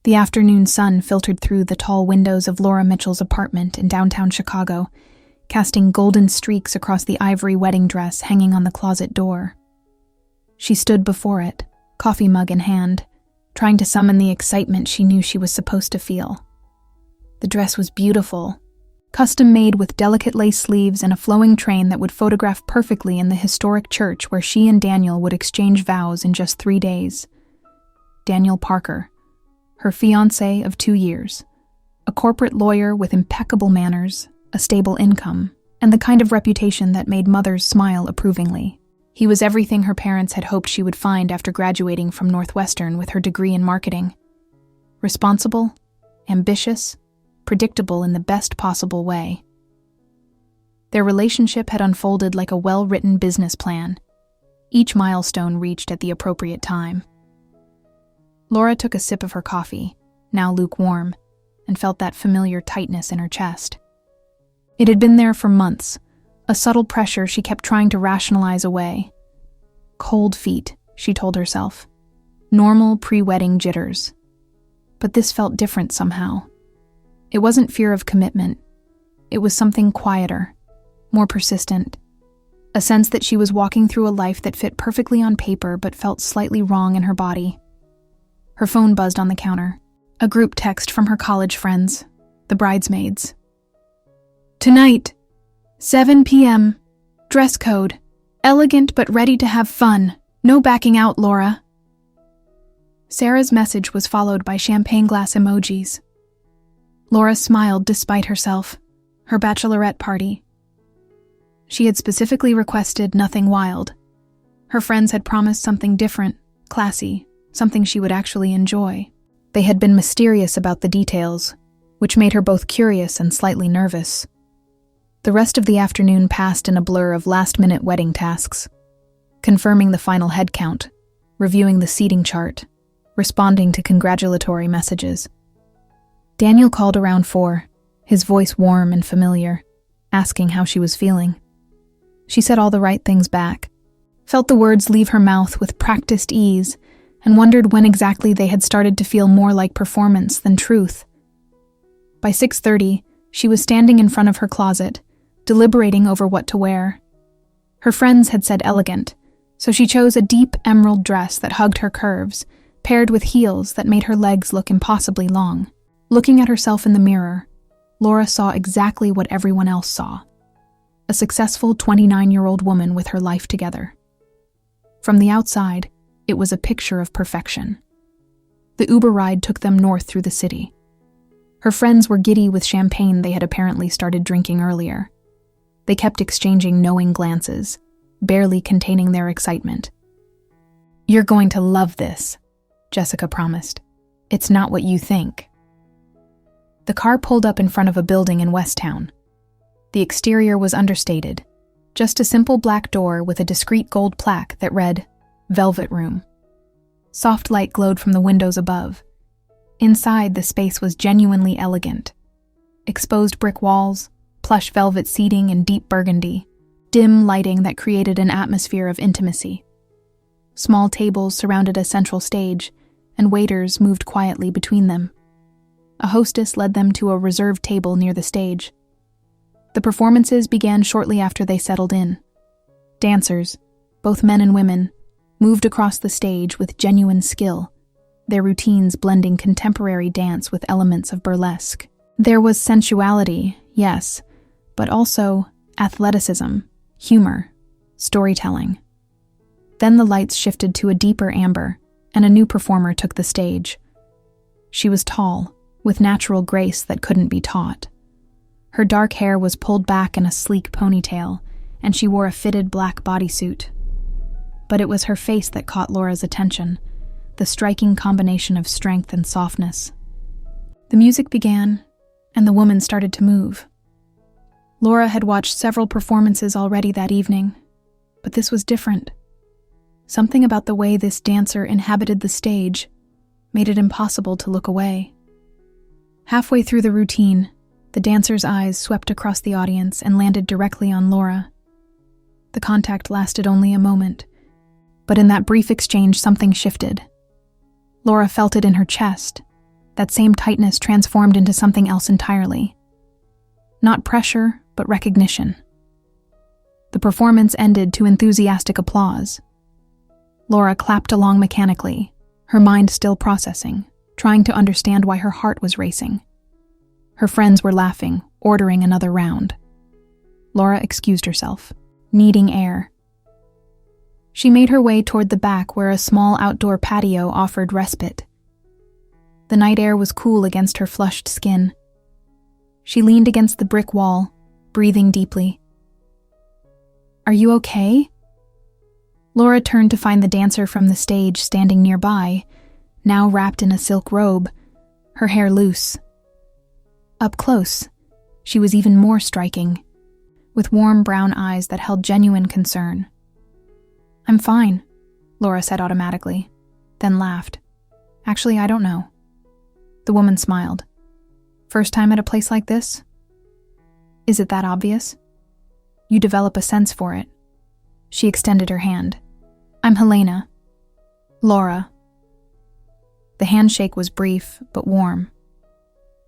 The afternoon sun filtered through the tall windows of Laura Mitchell's apartment in downtown Chicago, casting golden streaks across the ivory wedding dress hanging on the closet door. She stood before it, coffee mug in hand, trying to summon the excitement she knew she was supposed to feel. The dress was beautiful, custom-made with delicate lace sleeves and a flowing train that would photograph perfectly in the historic church where she and Daniel would exchange vows in just 3 days. Daniel Parker, her fiancé of 2 years, a corporate lawyer with impeccable manners, a stable income, and the kind of reputation that made mothers smile approvingly. He was everything her parents had hoped she would find after graduating from Northwestern with her degree in marketing. Responsible, ambitious, predictable in the best possible way. Their relationship had unfolded like a well-written business plan, each milestone reached at the appropriate time. Laura took a sip of her coffee, now lukewarm, and felt that familiar tightness in her chest. It had been there for months, a subtle pressure she kept trying to rationalize away. Cold feet, she told herself. Normal pre-wedding jitters. But this felt different somehow. It wasn't fear of commitment. It was something quieter, more persistent. A sense that she was walking through a life that fit perfectly on paper but felt slightly wrong in her body. Her phone buzzed on the counter. A group text from her college friends, the bridesmaids. Tonight, 7 p.m. Dress code. Elegant but ready to have fun. No backing out, Laura. Sarah's message was followed by champagne glass emojis. Laura smiled despite herself. Her bachelorette party. She had specifically requested nothing wild. Her friends had promised something different, classy, something she would actually enjoy. They had been mysterious about the details, which made her both curious and slightly nervous. The rest of the afternoon passed in a blur of last-minute wedding tasks, confirming the final head count, reviewing the seating chart, responding to congratulatory messages. Daniel called around 4, his voice warm and familiar, asking how she was feeling. She said all the right things back, felt the words leave her mouth with practiced ease, and wondered when exactly they had started to feel more like performance than truth. By 6:30, she was standing in front of her closet, deliberating over what to wear. Her friends had said elegant, so she chose a deep emerald dress that hugged her curves, paired with heels that made her legs look impossibly long. Looking at herself in the mirror, Laura saw exactly what everyone else saw. A successful 29-year-old woman with her life together. From the outside, it was a picture of perfection. The Uber ride took them north through the city. Her friends were giddy with champagne they had apparently started drinking earlier. They kept exchanging knowing glances, barely containing their excitement. "You're going to love this," Jessica promised. "It's not what you think." The car pulled up in front of a building in Westtown. The exterior was understated, just a simple black door with a discreet gold plaque that read, "Velvet Room." Soft light glowed from the windows above. Inside, the space was genuinely elegant. Exposed brick walls, plush velvet seating in deep burgundy, dim lighting that created an atmosphere of intimacy. Small tables surrounded a central stage, and waiters moved quietly between them. A hostess led them to a reserved table near the stage. The performances began shortly after they settled in. Dancers, both men and women, moved across the stage with genuine skill, their routines blending contemporary dance with elements of burlesque. There was sensuality, yes, but also athleticism, humor, storytelling. Then the lights shifted to a deeper amber, and a new performer took the stage. She was tall, with natural grace that couldn't be taught. Her dark hair was pulled back in a sleek ponytail, and she wore a fitted black bodysuit. But it was her face that caught Laura's attention, the striking combination of strength and softness. The music began, and the woman started to move. Laura had watched several performances already that evening, but this was different. Something about the way this dancer inhabited the stage made it impossible to look away. Halfway through the routine, the dancer's eyes swept across the audience and landed directly on Laura. The contact lasted only a moment, but in that brief exchange something shifted. Laura felt it in her chest, that same tightness transformed into something else entirely. Not pressure, but recognition. The performance ended to enthusiastic applause. Laura clapped along mechanically, her mind still processing, trying to understand why her heart was racing. Her friends were laughing, ordering another round. Laura excused herself, needing air. She made her way toward the back where a small outdoor patio offered respite. The night air was cool against her flushed skin. She leaned against the brick wall, breathing deeply. "Are you okay?" Laura turned to find the dancer from the stage standing nearby, now wrapped in a silk robe, her hair loose. Up close, she was even more striking, with warm brown eyes that held genuine concern. "I'm fine," Laura said automatically, then laughed. "Actually, I don't know." The woman smiled. "First time at a place like this? Is it that obvious? You develop a sense for it." She extended her hand. "I'm Helena." "Laura." The handshake was brief, but warm.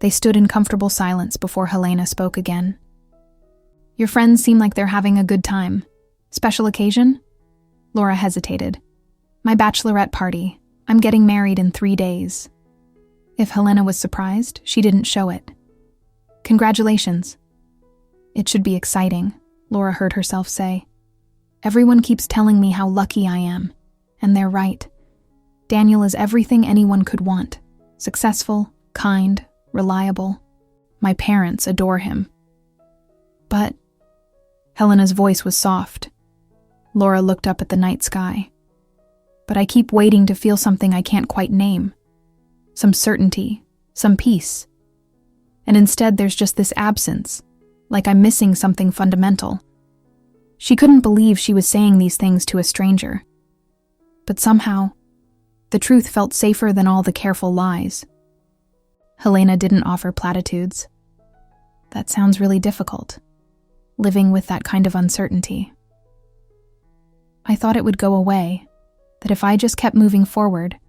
They stood in comfortable silence before Helena spoke again. "Your friends seem like they're having a good time. Special occasion?" Laura hesitated. "My bachelorette party. I'm getting married in 3 days." If Helena was surprised, she didn't show it. "Congratulations." "It should be exciting," Laura heard herself say. "Everyone keeps telling me how lucky I am, and they're right. Daniel is everything anyone could want. Successful, kind, reliable. My parents adore him." "But..." Helena's voice was soft. Laura looked up at the night sky. "But I keep waiting to feel something I can't quite name. Some certainty, some peace. And instead there's just this absence, like I'm missing something fundamental." She couldn't believe she was saying these things to a stranger. But somehow, the truth felt safer than all the careful lies. Helena didn't offer platitudes. "That sounds really difficult, living with that kind of uncertainty." "I thought it would go away, that if I just kept moving forward,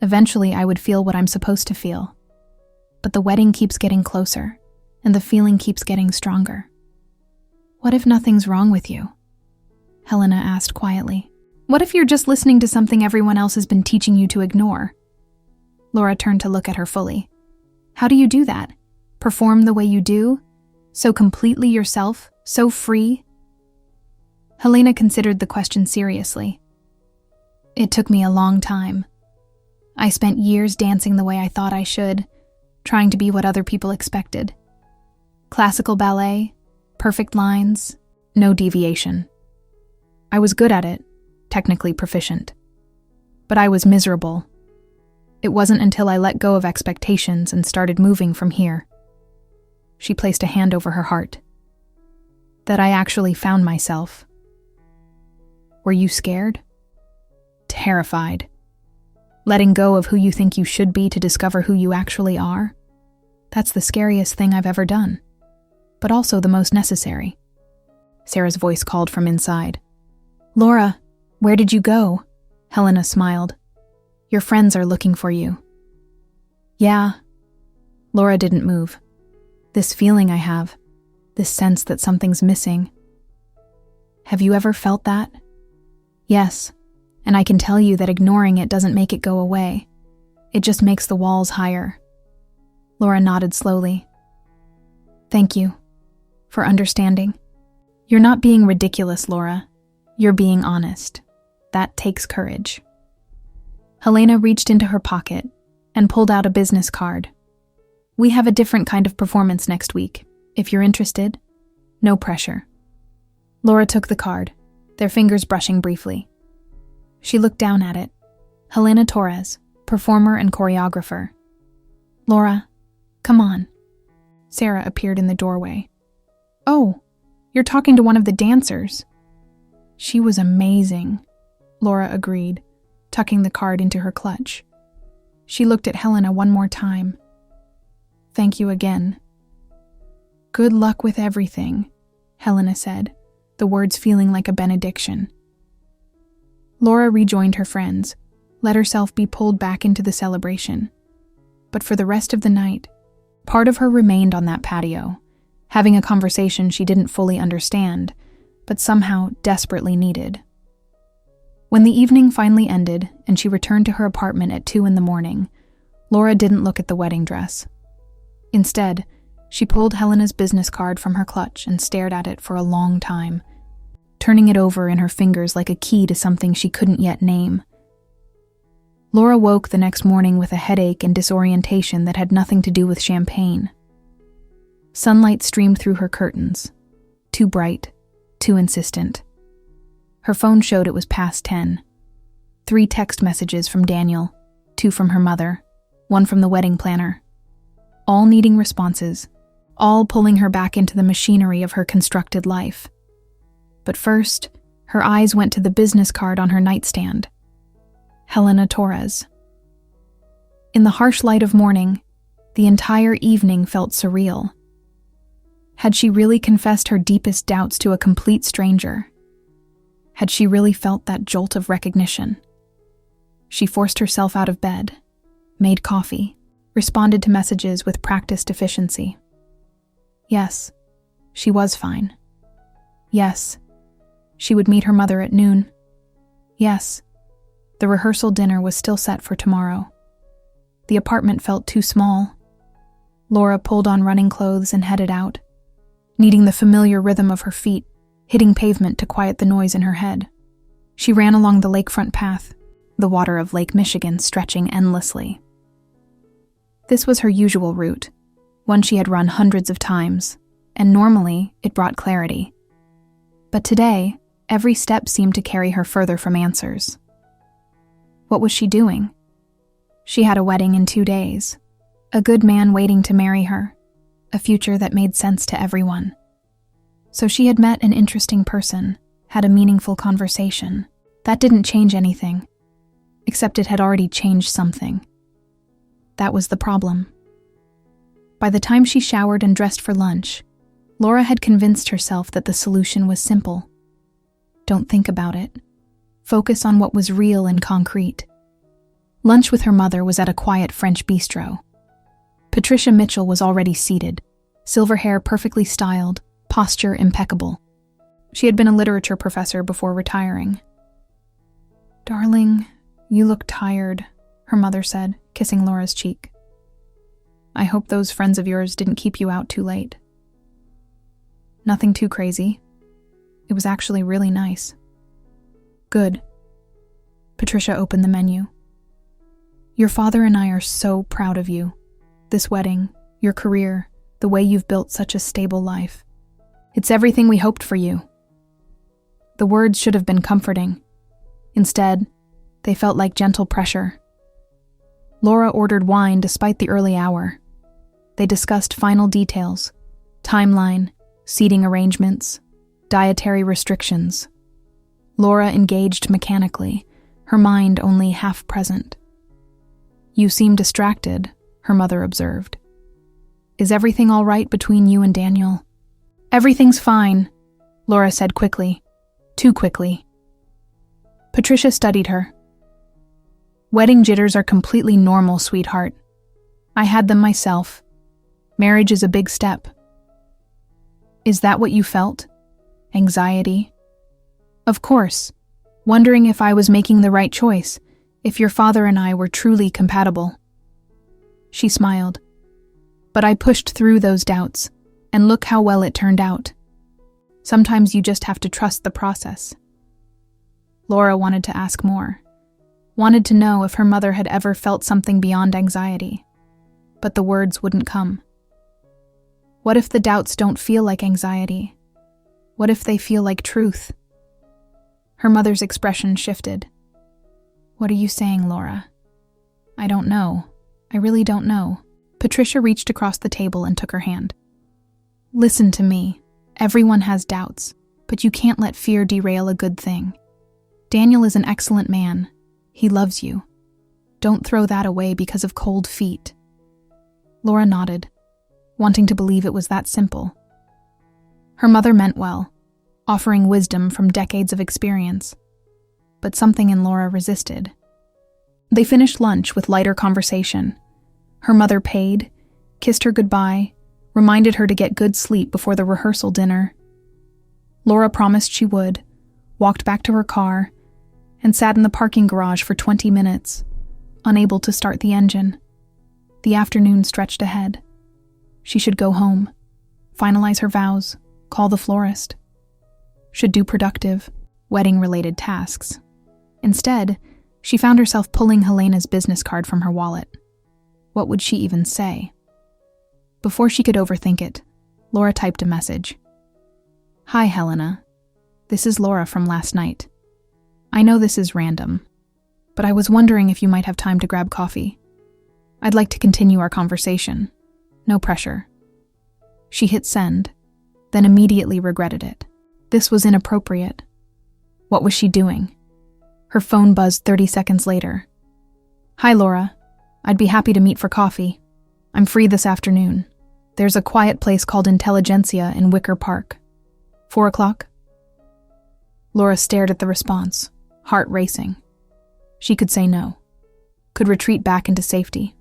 eventually I would feel what I'm supposed to feel. But the wedding keeps getting closer, and the feeling keeps getting stronger." "What if nothing's wrong with you?" Helena asked quietly. "What if you're just listening to something everyone else has been teaching you to ignore?" Laura turned to look at her fully. "How do you do that? Perform the way you do? So completely yourself? So free?" Helena considered the question seriously. "It took me a long time. I spent years dancing the way I thought I should, trying to be what other people expected. Classical ballet, perfect lines, no deviation. I was good at it, technically proficient. But I was miserable. It wasn't until I let go of expectations and started moving from here." She placed a hand over her heart. "That I actually found myself." "Were you scared?" "Terrified. Letting go of who you think you should be to discover who you actually are? That's the scariest thing I've ever done, but also the most necessary." Sarah's voice called from inside. "Laura, where did you go?" Helena smiled. "Your friends are looking for you." "Yeah." Laura didn't move. "This feeling I have, this sense that something's missing." "Have you ever felt that?" "Yes, and I can tell you that ignoring it doesn't make it go away. It just makes the walls higher." Laura nodded slowly. "Thank you for understanding." "You're not being ridiculous, Laura. You're being honest. That takes courage." Helena reached into her pocket and pulled out a business card. "We have a different kind of performance next week, if you're interested. No pressure." Laura took the card, their fingers brushing briefly. She looked down at it. Helena Torres, performer and choreographer. "Laura, come on." Sarah appeared in the doorway. "Oh, you're talking to one of the dancers." "She was amazing," Laura agreed, tucking the card into her clutch. She looked at Helena one more time. "Thank you again." "Good luck with everything," Helena said, the words feeling like a benediction. Laura rejoined her friends, let herself be pulled back into the celebration. but for the rest of the night, part of her remained on that patio, having a conversation she didn't fully understand, but somehow desperately needed. When the evening finally ended and she returned to her apartment at 2 a.m, Laura didn't look at the wedding dress. Instead, she pulled Helena's business card from her clutch and stared at it for a long time, turning it over in her fingers like a key to something she couldn't yet name. Laura woke the next morning with a headache and disorientation that had nothing to do with champagne. Sunlight streamed through her curtains, too bright, too insistent. Her phone showed it was past 10. 3 text messages from Daniel, 2 from her mother, 1 from the wedding planner. All needing responses, all pulling her back into the machinery of her constructed life. But first, her eyes went to the business card on her nightstand. Helena Torres. In the harsh light of morning, the entire evening felt surreal. Had she really confessed her deepest doubts to a complete stranger? Had she really felt that jolt of recognition? She forced herself out of bed, made coffee, responded to messages with practiced efficiency. Yes, she was fine. Yes, she would meet her mother at noon. Yes, the rehearsal dinner was still set for tomorrow. The apartment felt too small. Laura pulled on running clothes and headed out, needing the familiar rhythm of her feet, hitting pavement to quiet the noise in her head. She ran along the lakefront path, the water of Lake Michigan stretching endlessly. This was her usual route, one she had run hundreds of times, and normally it brought clarity. But today, every step seemed to carry her further from answers. What was she doing? She had a wedding in 2 days, a good man waiting to marry her, a future that made sense to everyone. So she had met an interesting person, had a meaningful conversation. That didn't change anything, except it had already changed something. That was the problem. By the time she showered and dressed for lunch, Laura had convinced herself that the solution was simple. Don't think about it. Focus on what was real and concrete. Lunch with her mother was at a quiet French bistro. Patricia Mitchell was already seated, silver hair perfectly styled, posture impeccable. She had been a literature professor before retiring. "Darling, you look tired," her mother said, kissing Laura's cheek. "I hope those friends of yours didn't keep you out too late." "Nothing too crazy. It was actually really nice." "Good." Patricia opened the menu. "Your father and I are so proud of you. This wedding, your career, the way you've built such a stable life. It's everything we hoped for you." The words should have been comforting. Instead, they felt like gentle pressure. Laura ordered wine despite the early hour. They discussed final details, timeline, seating arrangements, dietary restrictions. Laura engaged mechanically, her mind only half present. "You seem distracted," her mother observed. "Is everything all right between you and Daniel?" "Everything's fine," Laura said quickly. Too quickly. Patricia studied her. "Wedding jitters are completely normal, sweetheart. I had them myself. Marriage is a big step." "Is that what you felt? Anxiety?" "Of course. Wondering if I was making the right choice, if your father and I were truly compatible." She smiled. "But I pushed through those doubts, and look how well it turned out. Sometimes you just have to trust the process." Laura wanted to ask more, wanted to know if her mother had ever felt something beyond anxiety, but the words wouldn't come. What if the doubts don't feel like anxiety? What if they feel like truth? Her mother's expression shifted. "What are you saying, Laura?" "I don't know. I really don't know." Patricia reached across the table and took her hand. "Listen to me. Everyone has doubts, but you can't let fear derail a good thing. Daniel is an excellent man. He loves you. Don't throw that away because of cold feet." Laura nodded, wanting to believe it was that simple. Her mother meant well, offering wisdom from decades of experience, but something in Laura resisted. They finished lunch with lighter conversation. Her mother paid, kissed her goodbye, reminded her to get good sleep before the rehearsal dinner. Laura promised she would, walked back to her car, and sat in the parking garage for 20 minutes, unable to start the engine. The afternoon stretched ahead. She should go home, finalize her vows, call the florist. Should do productive, wedding-related tasks. Instead, she found herself pulling Helena's business card from her wallet. What would she even say? Before she could overthink it, Laura typed a message. "Hi, Helena. This is Laura from last night. I know this is random, but I was wondering if you might have time to grab coffee. I'd like to continue our conversation. No pressure." She hit send, then immediately regretted it. This was inappropriate. What was she doing? Her phone buzzed 30 seconds later. "Hi, Laura. I'd be happy to meet for coffee. I'm free this afternoon. There's a quiet place called Intelligentsia in Wicker Park. 4 o'clock? Laura stared at the response, heart racing. She could say no, could retreat back into safety,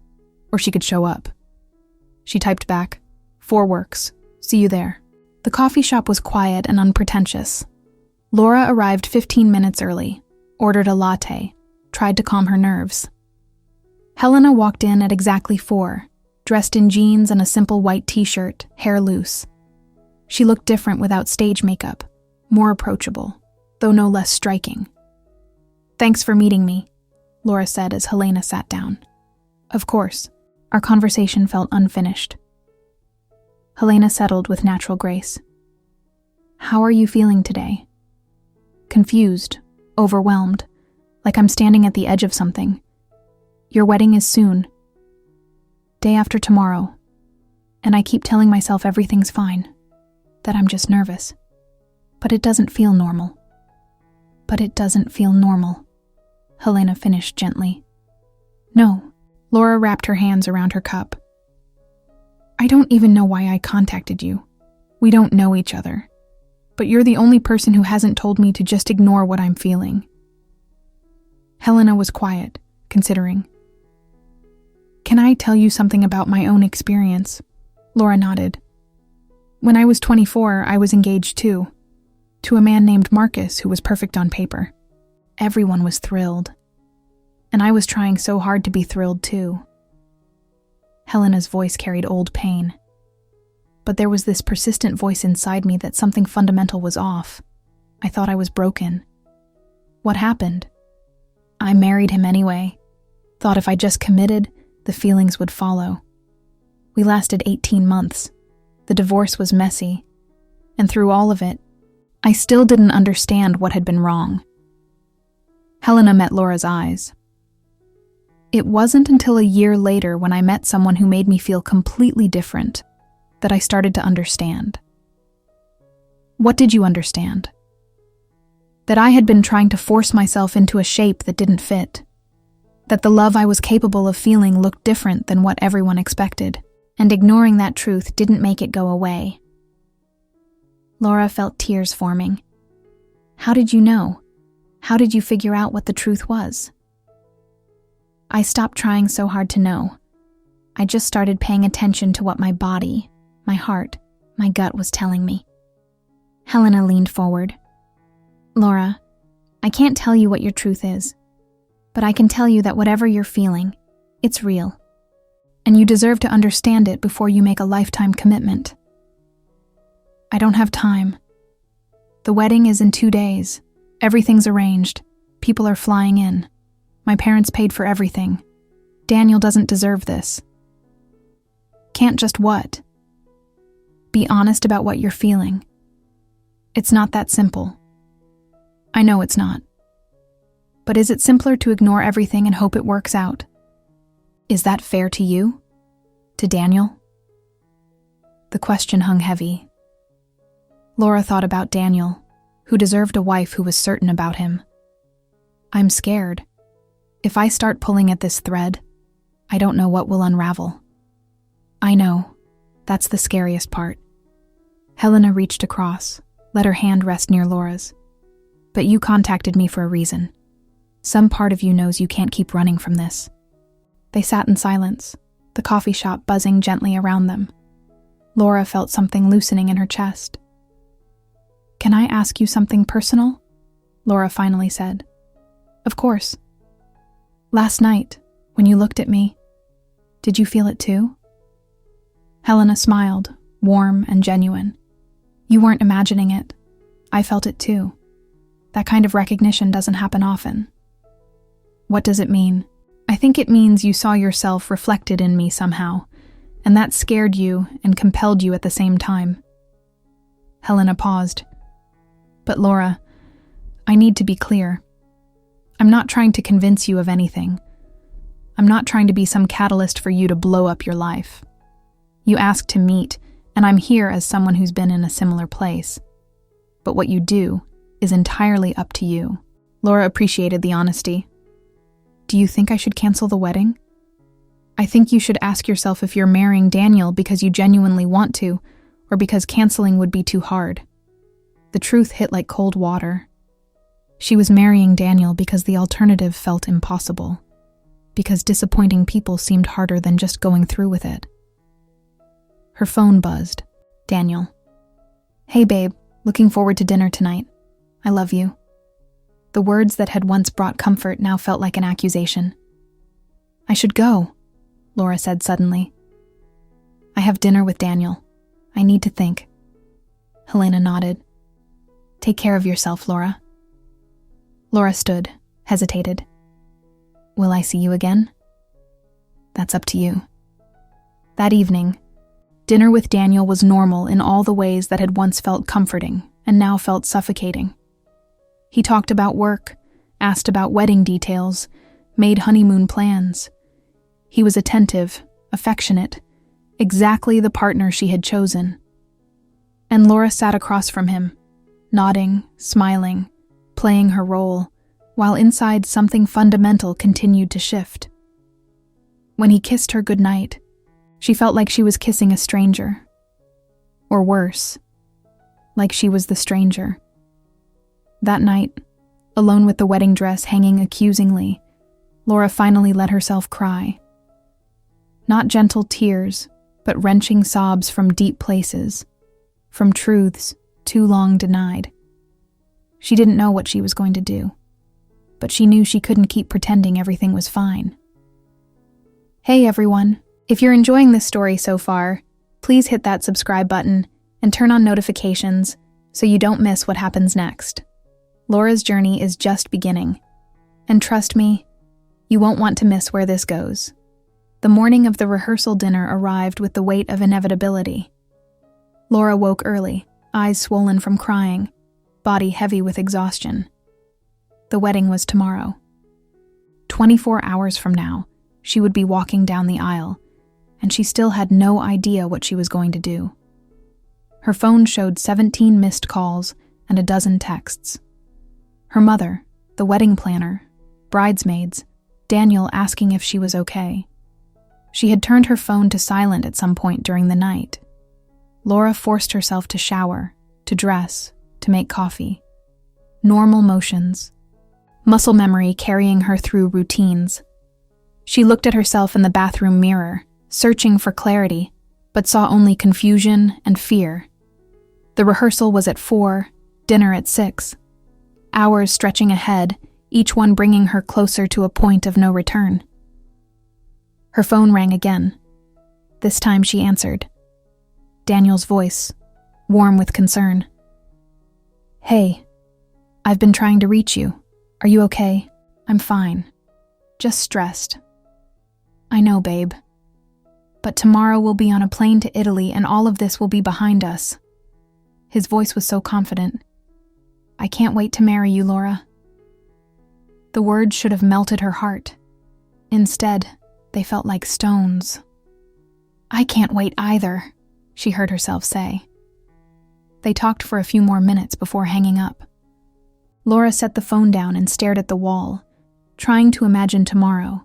or she could show up. She typed back, 4 works. See you there. The coffee shop was quiet and unpretentious. Laura arrived 15 minutes early, ordered a latte, tried to calm her nerves. Helena walked in at exactly 4, dressed in jeans and a simple white t-shirt, hair loose. She looked different without stage makeup, more approachable, though no less striking. "Thanks for meeting me," Laura said as Helena sat down. "Of course." Our conversation felt unfinished. Helena settled with natural grace. "How are you feeling today?" "Confused, overwhelmed, like I'm standing at the edge of something. Your wedding is soon. Day after tomorrow. And I keep telling myself everything's fine, that I'm just nervous. But it doesn't feel normal." "But it doesn't feel normal," Helena finished gently. "No." Laura wrapped her hands around her cup. "I don't even know why I contacted you. We don't know each other. But you're the only person who hasn't told me to just ignore what I'm feeling." Helena was quiet, considering. "Can I tell you something about my own experience?" Laura nodded. "When I was 24, I was engaged too, to a man named Marcus who was perfect on paper. Everyone was thrilled. And I was trying so hard to be thrilled too." Helena's voice carried old pain. But there was this persistent voice inside me that something fundamental was off. I thought I was broken. What happened? I married him anyway. Thought if I just committed, the feelings would follow. We lasted 18 months. The divorce was messy. And through all of it, I still didn't understand what had been wrong. Helena met Laura's eyes. It wasn't until a year later when I met someone who made me feel completely different that I started to understand. What did you understand? That I had been trying to force myself into a shape that didn't fit. That the love I was capable of feeling looked different than what everyone expected, and ignoring that truth didn't make it go away. Laura felt tears forming. How did you know? How did you figure out what the truth was? I stopped trying so hard to know. I just started paying attention to what my body, my heart, my gut was telling me. Helena leaned forward. "Laura, I can't tell you what your truth is, but I can tell you that whatever you're feeling, it's real. And you deserve to understand it before you make a lifetime commitment." "I don't have time. The wedding is in 2 days. Everything's arranged. People are flying in. My parents paid for everything. Daniel doesn't deserve this." "Can't just what?" "Be honest about what you're feeling. It's not that simple." "I know it's not. But is it simpler to ignore everything and hope it works out? Is that fair to you? To Daniel?" The question hung heavy. Laura thought about Daniel, who deserved a wife who was certain about him. "I'm scared. If I start pulling at this thread, I don't know what will unravel." "I know. That's the scariest part." Helena reached across, let her hand rest near Laura's. "But you contacted me for a reason. Some part of you knows you can't keep running from this." They sat in silence, the coffee shop buzzing gently around them. Laura felt something loosening in her chest. "Can I ask you something personal?" Laura finally said. "Of course." "Last night, when you looked at me, did you feel it too?" Helena smiled, warm and genuine. "You weren't imagining it. I felt it too. That kind of recognition doesn't happen often." "What does it mean?" "I think it means you saw yourself reflected in me somehow, and that scared you and compelled you at the same time." Helena paused. "But Laura, I need to be clear. I'm not trying to convince you of anything. I'm not trying to be some catalyst for you to blow up your life. You asked to meet, and I'm here as someone who's been in a similar place. But what you do is entirely up to you." Laura appreciated the honesty. "Do you think I should cancel the wedding?" "I think you should ask yourself if you're marrying Daniel because you genuinely want to, or because canceling would be too hard." The truth hit like cold water. She was marrying Daniel because the alternative felt impossible, because disappointing people seemed harder than just going through with it. Her phone buzzed. Daniel. "Hey babe, looking forward to dinner tonight. I love you." The words that had once brought comfort now felt like an accusation. "I should go," Laura said suddenly. "I have dinner with Daniel. I need to think." Helena nodded. "Take care of yourself, Laura." Laura stood, hesitated. "Will I see you again?" "That's up to you." That evening, dinner with Daniel was normal in all the ways that had once felt comforting and now felt suffocating. He talked about work, asked about wedding details, made honeymoon plans. He was attentive, affectionate, exactly the partner she had chosen. And Laura sat across from him, nodding, smiling, playing her role, while inside something fundamental continued to shift. When he kissed her goodnight, she felt like she was kissing a stranger. Or worse, like she was the stranger. That night, alone with the wedding dress hanging accusingly, Laura finally let herself cry. Not gentle tears, but wrenching sobs from deep places, from truths too long denied. She didn't know what she was going to do, but she knew she couldn't keep pretending everything was fine. Hey everyone, if you're enjoying this story so far, please hit that subscribe button and turn on notifications so you don't miss what happens next. Laura's journey is just beginning, and trust me, you won't want to miss where this goes. The morning of the rehearsal dinner arrived with the weight of inevitability. Laura woke early, eyes swollen from crying, body heavy with exhaustion. The wedding was tomorrow. 24 hours from now, she would be walking down the aisle, and she still had no idea what she was going to do. Her phone showed 17 missed calls and a dozen texts. Her mother, the wedding planner, bridesmaids, Daniel asking if she was okay. She had turned her phone to silent at some point during the night. Laura forced herself to shower, to dress, to make coffee. Normal motions. Muscle memory carrying her through routines. She looked at herself in the bathroom mirror, searching for clarity, but saw only confusion and fear. The rehearsal was at 4, dinner at 6. Hours stretching ahead, each one bringing her closer to a point of no return. Her phone rang again. This time she answered. Daniel's voice, warm with concern. "Hey, I've been trying to reach you. Are you okay?" "I'm fine. Just stressed." "I know, babe. But tomorrow we'll be on a plane to Italy and all of this will be behind us." His voice was so confident. "I can't wait to marry you, Laura." The words should have melted her heart. Instead, they felt like stones. "I can't wait either," she heard herself say. They talked for a few more minutes before hanging up. Laura set the phone down and stared at the wall, trying to imagine tomorrow,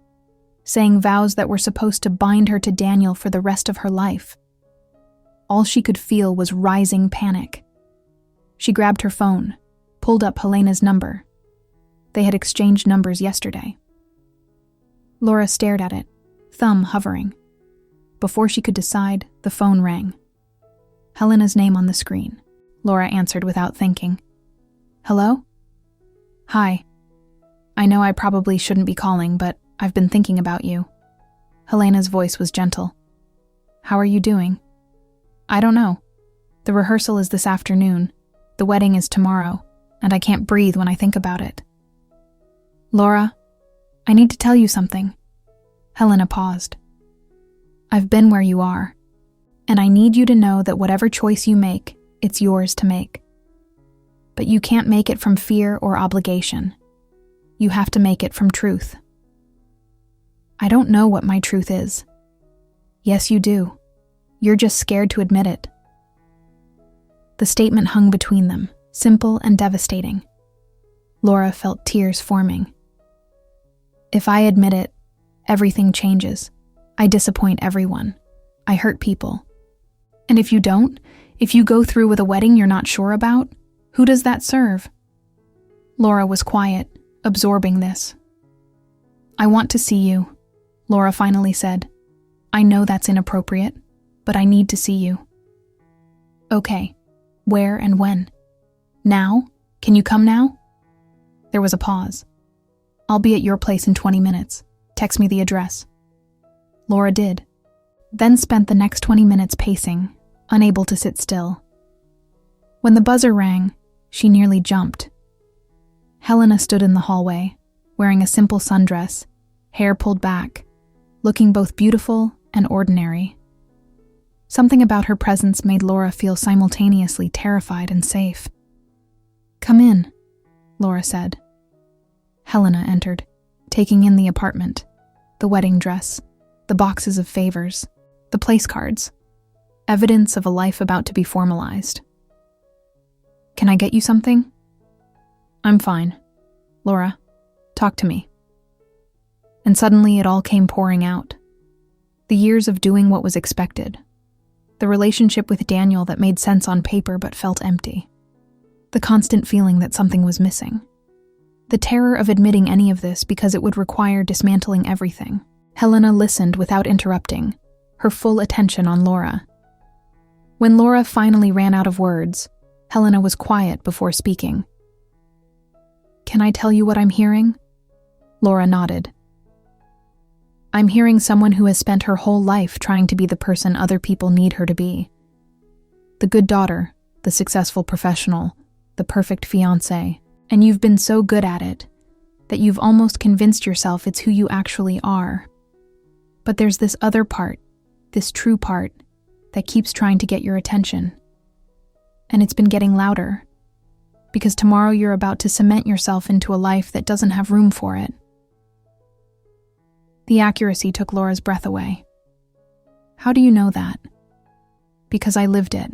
saying vows that were supposed to bind her to Daniel for the rest of her life. All she could feel was rising panic. She grabbed her phone, pulled up Helena's number. They had exchanged numbers yesterday. Laura stared at it, thumb hovering. Before she could decide, the phone rang. Helena's name on the screen. Laura answered without thinking. Hello? Hi. I know I probably shouldn't be calling, but I've been thinking about you. Helena's voice was gentle. How are you doing? I don't know. The rehearsal is this afternoon. The wedding is tomorrow, and I can't breathe when I think about it. Laura, I need to tell you something. Helena paused. I've been where you are, and I need you to know that whatever choice you make, it's yours to make. But you can't make it from fear or obligation. You have to make it from truth. I don't know what my truth is. Yes, you do. You're just scared to admit it. The statement hung between them, simple and devastating. Laura felt tears forming. If I admit it, everything changes. I disappoint everyone. I hurt people. And if you don't, if you go through with a wedding you're not sure about, who does that serve? Laura was quiet, absorbing this. I want to see you, Laura finally said. I know that's inappropriate, but I need to see you. Okay, where and when? Now? Can you come now? There was a pause. I'll be at your place in 20 minutes. Text me the address. Laura did, then spent the next 20 minutes pacing, unable to sit still. When the buzzer rang, she nearly jumped. Helena stood in the hallway, wearing a simple sundress, hair pulled back, looking both beautiful and ordinary. Something about her presence made Laura feel simultaneously terrified and safe. Come in, Laura said. Helena entered, taking in the apartment, the wedding dress, the boxes of favors, the place cards, evidence of a life about to be formalized. Can I get you something? I'm fine. Laura, talk to me. And suddenly it all came pouring out. The years of doing what was expected. The relationship with Daniel that made sense on paper but felt empty. The constant feeling that something was missing. The terror of admitting any of this because it would require dismantling everything. Helena listened without interrupting, her full attention on Laura. When Laura finally ran out of words, Helena was quiet before speaking. Can I tell you what I'm hearing? Laura nodded. I'm hearing someone who has spent her whole life trying to be the person other people need her to be. The good daughter, the successful professional, the perfect fiancé, and you've been so good at it that you've almost convinced yourself it's who you actually are. But there's this other part, this true part, that keeps trying to get your attention. And it's been getting louder, because tomorrow you're about to cement yourself into a life that doesn't have room for it. The accuracy took Laura's breath away. How do you know that? Because I lived it.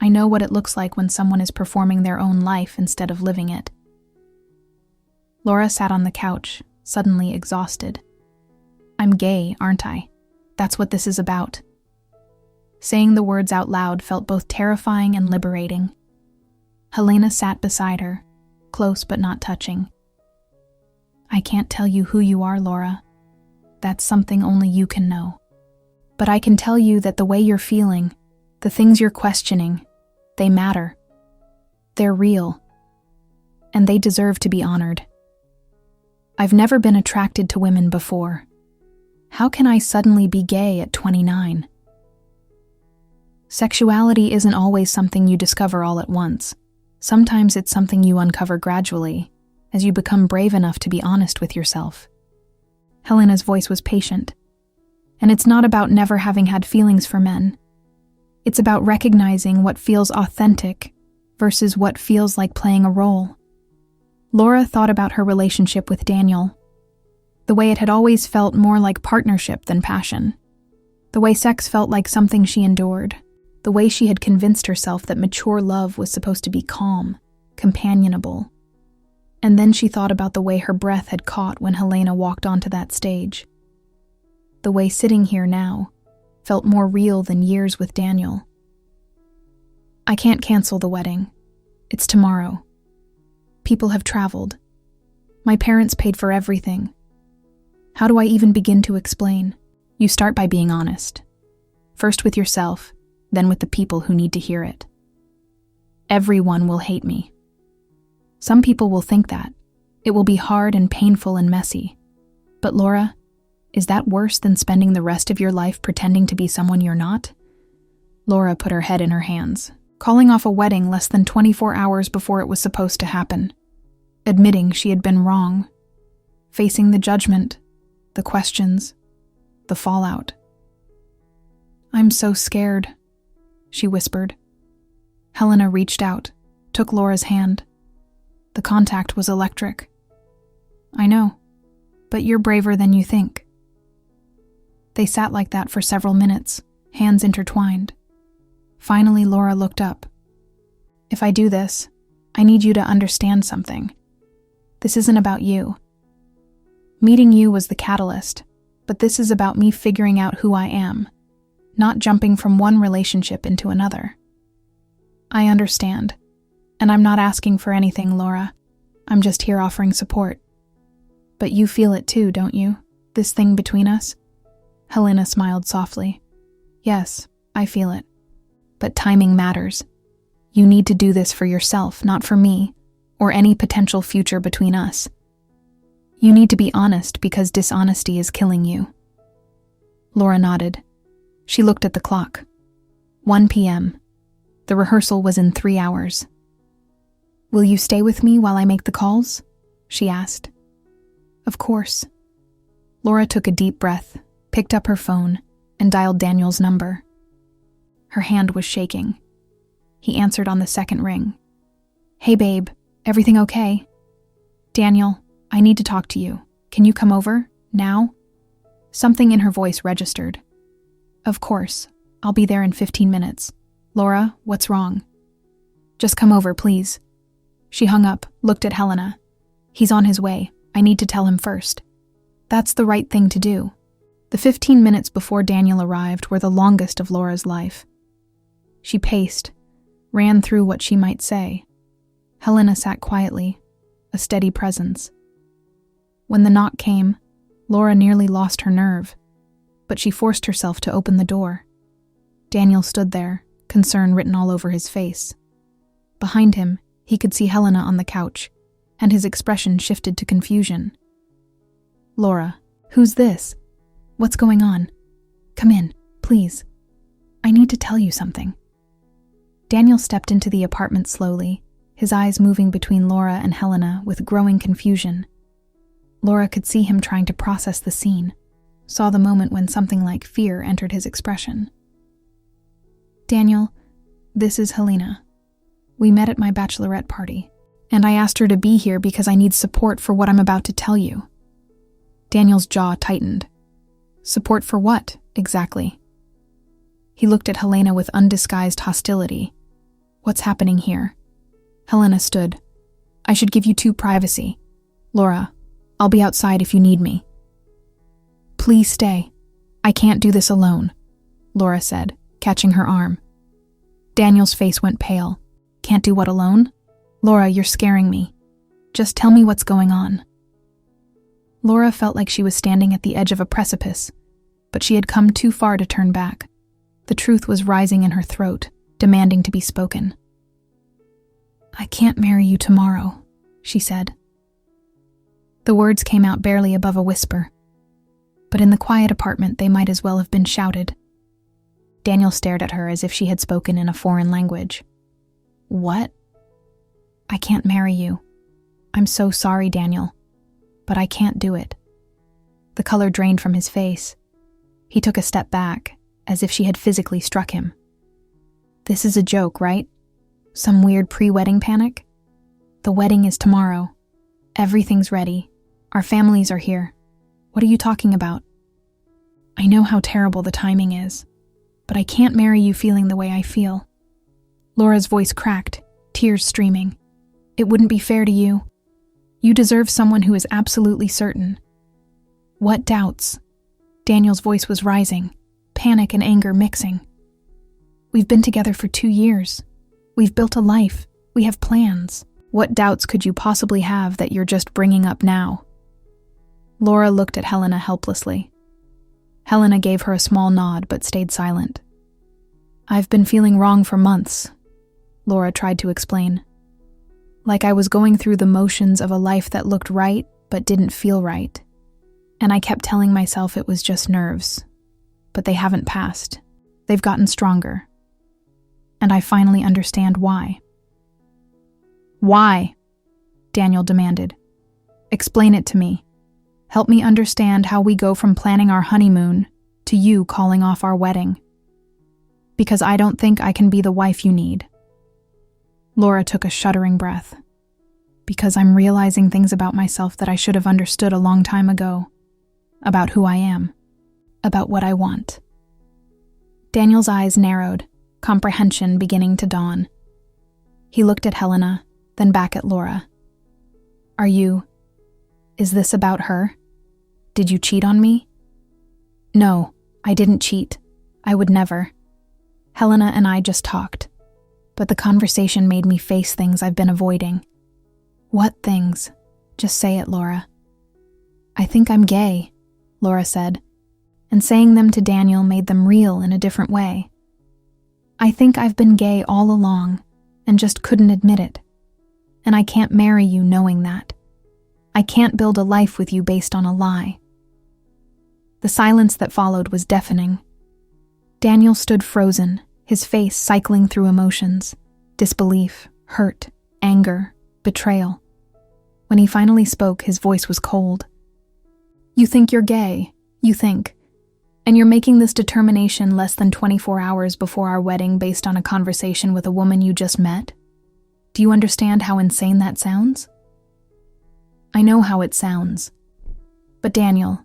I know what it looks like when someone is performing their own life instead of living it. Laura sat on the couch, suddenly exhausted. I'm gay, aren't I? That's what this is about. Saying the words out loud felt both terrifying and liberating. Helena sat beside her, close but not touching. I can't tell you who you are, Laura. That's something only you can know. But I can tell you that the way you're feeling, the things you're questioning, they matter. They're real. And they deserve to be honored. I've never been attracted to women before. How can I suddenly be gay at 29? Sexuality isn't always something you discover all at once. Sometimes it's something you uncover gradually, as you become brave enough to be honest with yourself. Helena's voice was patient. And it's not about never having had feelings for men. It's about recognizing what feels authentic versus what feels like playing a role. Laura thought about her relationship with Daniel. The way it had always felt more like partnership than passion. The way sex felt like something she endured. The way she had convinced herself that mature love was supposed to be calm, companionable. And then she thought about the way her breath had caught when Helena walked onto that stage. The way sitting here now felt more real than years with Daniel. I can't cancel the wedding. It's tomorrow. People have traveled. My parents paid for everything. How do I even begin to explain? You start by being honest. First with yourself, then with the people who need to hear it. Everyone will hate me. Some people will think that. It will be hard and painful and messy. But Laura, is that worse than spending the rest of your life pretending to be someone you're not? Laura put her head in her hands, calling off a wedding less than 24 hours before it was supposed to happen, admitting she had been wrong, facing the judgment, the questions, the fallout. "I'm so scared," she whispered. Helena reached out, took Laura's hand. The contact was electric. "I know, but you're braver than you think." They sat like that for several minutes, hands intertwined. Finally, Laura looked up. "If I do this, I need you to understand something. This isn't about you. Meeting you was the catalyst, but this is about me figuring out who I am, not jumping from one relationship into another. I understand, and I'm not asking for anything, Laura. I'm just here offering support. But you feel it too, don't you? This thing between us?" Helena smiled softly. "Yes, I feel it. But timing matters. You need to do this for yourself, not for me, or any potential future between us. You need to be honest because dishonesty is killing you." Laura nodded. She looked at the clock. 1 p.m. The rehearsal was in 3 hours. "Will you stay with me while I make the calls?" she asked. "Of course." Laura took a deep breath, picked up her phone, and dialed Daniel's number. Her hand was shaking. He answered on the second ring. "Hey babe, everything okay?" "Daniel, I need to talk to you. Can you come over? Now?" Something in her voice registered. "Of course. I'll be there in 15 minutes. Laura, what's wrong?" "Just come over, please." She hung up, looked at Helena. "He's on his way. I need to tell him first." That's the right thing to do. The 15 minutes before Daniel arrived were the longest of Laura's life. She paced, ran through what she might say. Helena sat quietly, a steady presence. When the knock came, Laura nearly lost her nerve, but she forced herself to open the door. Daniel stood there, concern written all over his face. Behind him, he could see Helena on the couch, and his expression shifted to confusion. "Laura, who's this? What's going on? Come in, please. I need to tell you something." Daniel stepped into the apartment slowly, his eyes moving between Laura and Helena with growing confusion. Laura could see him trying to process the scene, saw the moment when something like fear entered his expression. "Daniel, this is Helena. We met at my bachelorette party, and I asked her to be here because I need support for what I'm about to tell you." Daniel's jaw tightened. Support for what, exactly? He looked at Helena with undisguised hostility. "What's happening here?" Helena stood. "I should give you two privacy. Laura, I'll be outside if you need me." "Please stay. I can't do this alone," Laura said, catching her arm. Daniel's face went pale. "Can't do what alone? Laura, you're scaring me. Just tell me what's going on." Laura felt like she was standing at the edge of a precipice, but she had come too far to turn back. The truth was rising in her throat, demanding to be spoken. "I can't marry you tomorrow," she said. The words came out barely above a whisper, but in the quiet apartment they might as well have been shouted. Daniel stared at her as if she had spoken in a foreign language. "What?" "I can't marry you. I'm so sorry, Daniel, but I can't do it." The color drained from his face. He took a step back, as if she had physically struck him. "This is a joke, right? Some weird pre-wedding panic? The wedding is tomorrow. Everything's ready. Our families are here. What are you talking about? I know how terrible the timing is, but I can't marry you feeling the way I feel." Laura's voice cracked, tears streaming. "It wouldn't be fair to you. You deserve someone who is absolutely certain." "What doubts?" Daniel's voice was rising, panic and anger mixing. "We've been together for 2 years. We've built a life. We have plans. What doubts could you possibly have that you're just bringing up now?" Laura looked at Helena helplessly. Helena gave her a small nod but stayed silent, I've been feeling wrong for months, Laura tried to explain. Like I was going through the motions of a life that looked right but didn't feel right. And I kept telling myself it was just nerves. But they haven't passed. They've gotten stronger. And I finally understand why. Why? Daniel demanded. Explain it to me. Help me understand how we go from planning our honeymoon to you calling off our wedding. Because I don't think I can be the wife you need. Laura took a shuddering breath. Because I'm realizing things about myself that I should have understood a long time ago. About who I am. About what I want. Daniel's eyes narrowed, comprehension beginning to dawn. He looked at Helena, then back at Laura. Is this about her? Did you cheat on me? No, I didn't cheat. I would never. Helena and I just talked. But the conversation made me face things I've been avoiding. What things? Just say it, Laura. I think I'm gay, Laura said, and saying them to Daniel made them real in a different way. I think I've been gay all along and just couldn't admit it. And I can't marry you knowing that. I can't build a life with you based on a lie. The silence that followed was deafening. Daniel stood frozen, his face cycling through emotions, disbelief, hurt, anger, betrayal. When he finally spoke, his voice was cold. You think you're gay, you think. And you're making this determination less than 24 hours before our wedding based on a conversation with a woman you just met? Do you understand how insane that sounds? I know how it sounds. But Daniel,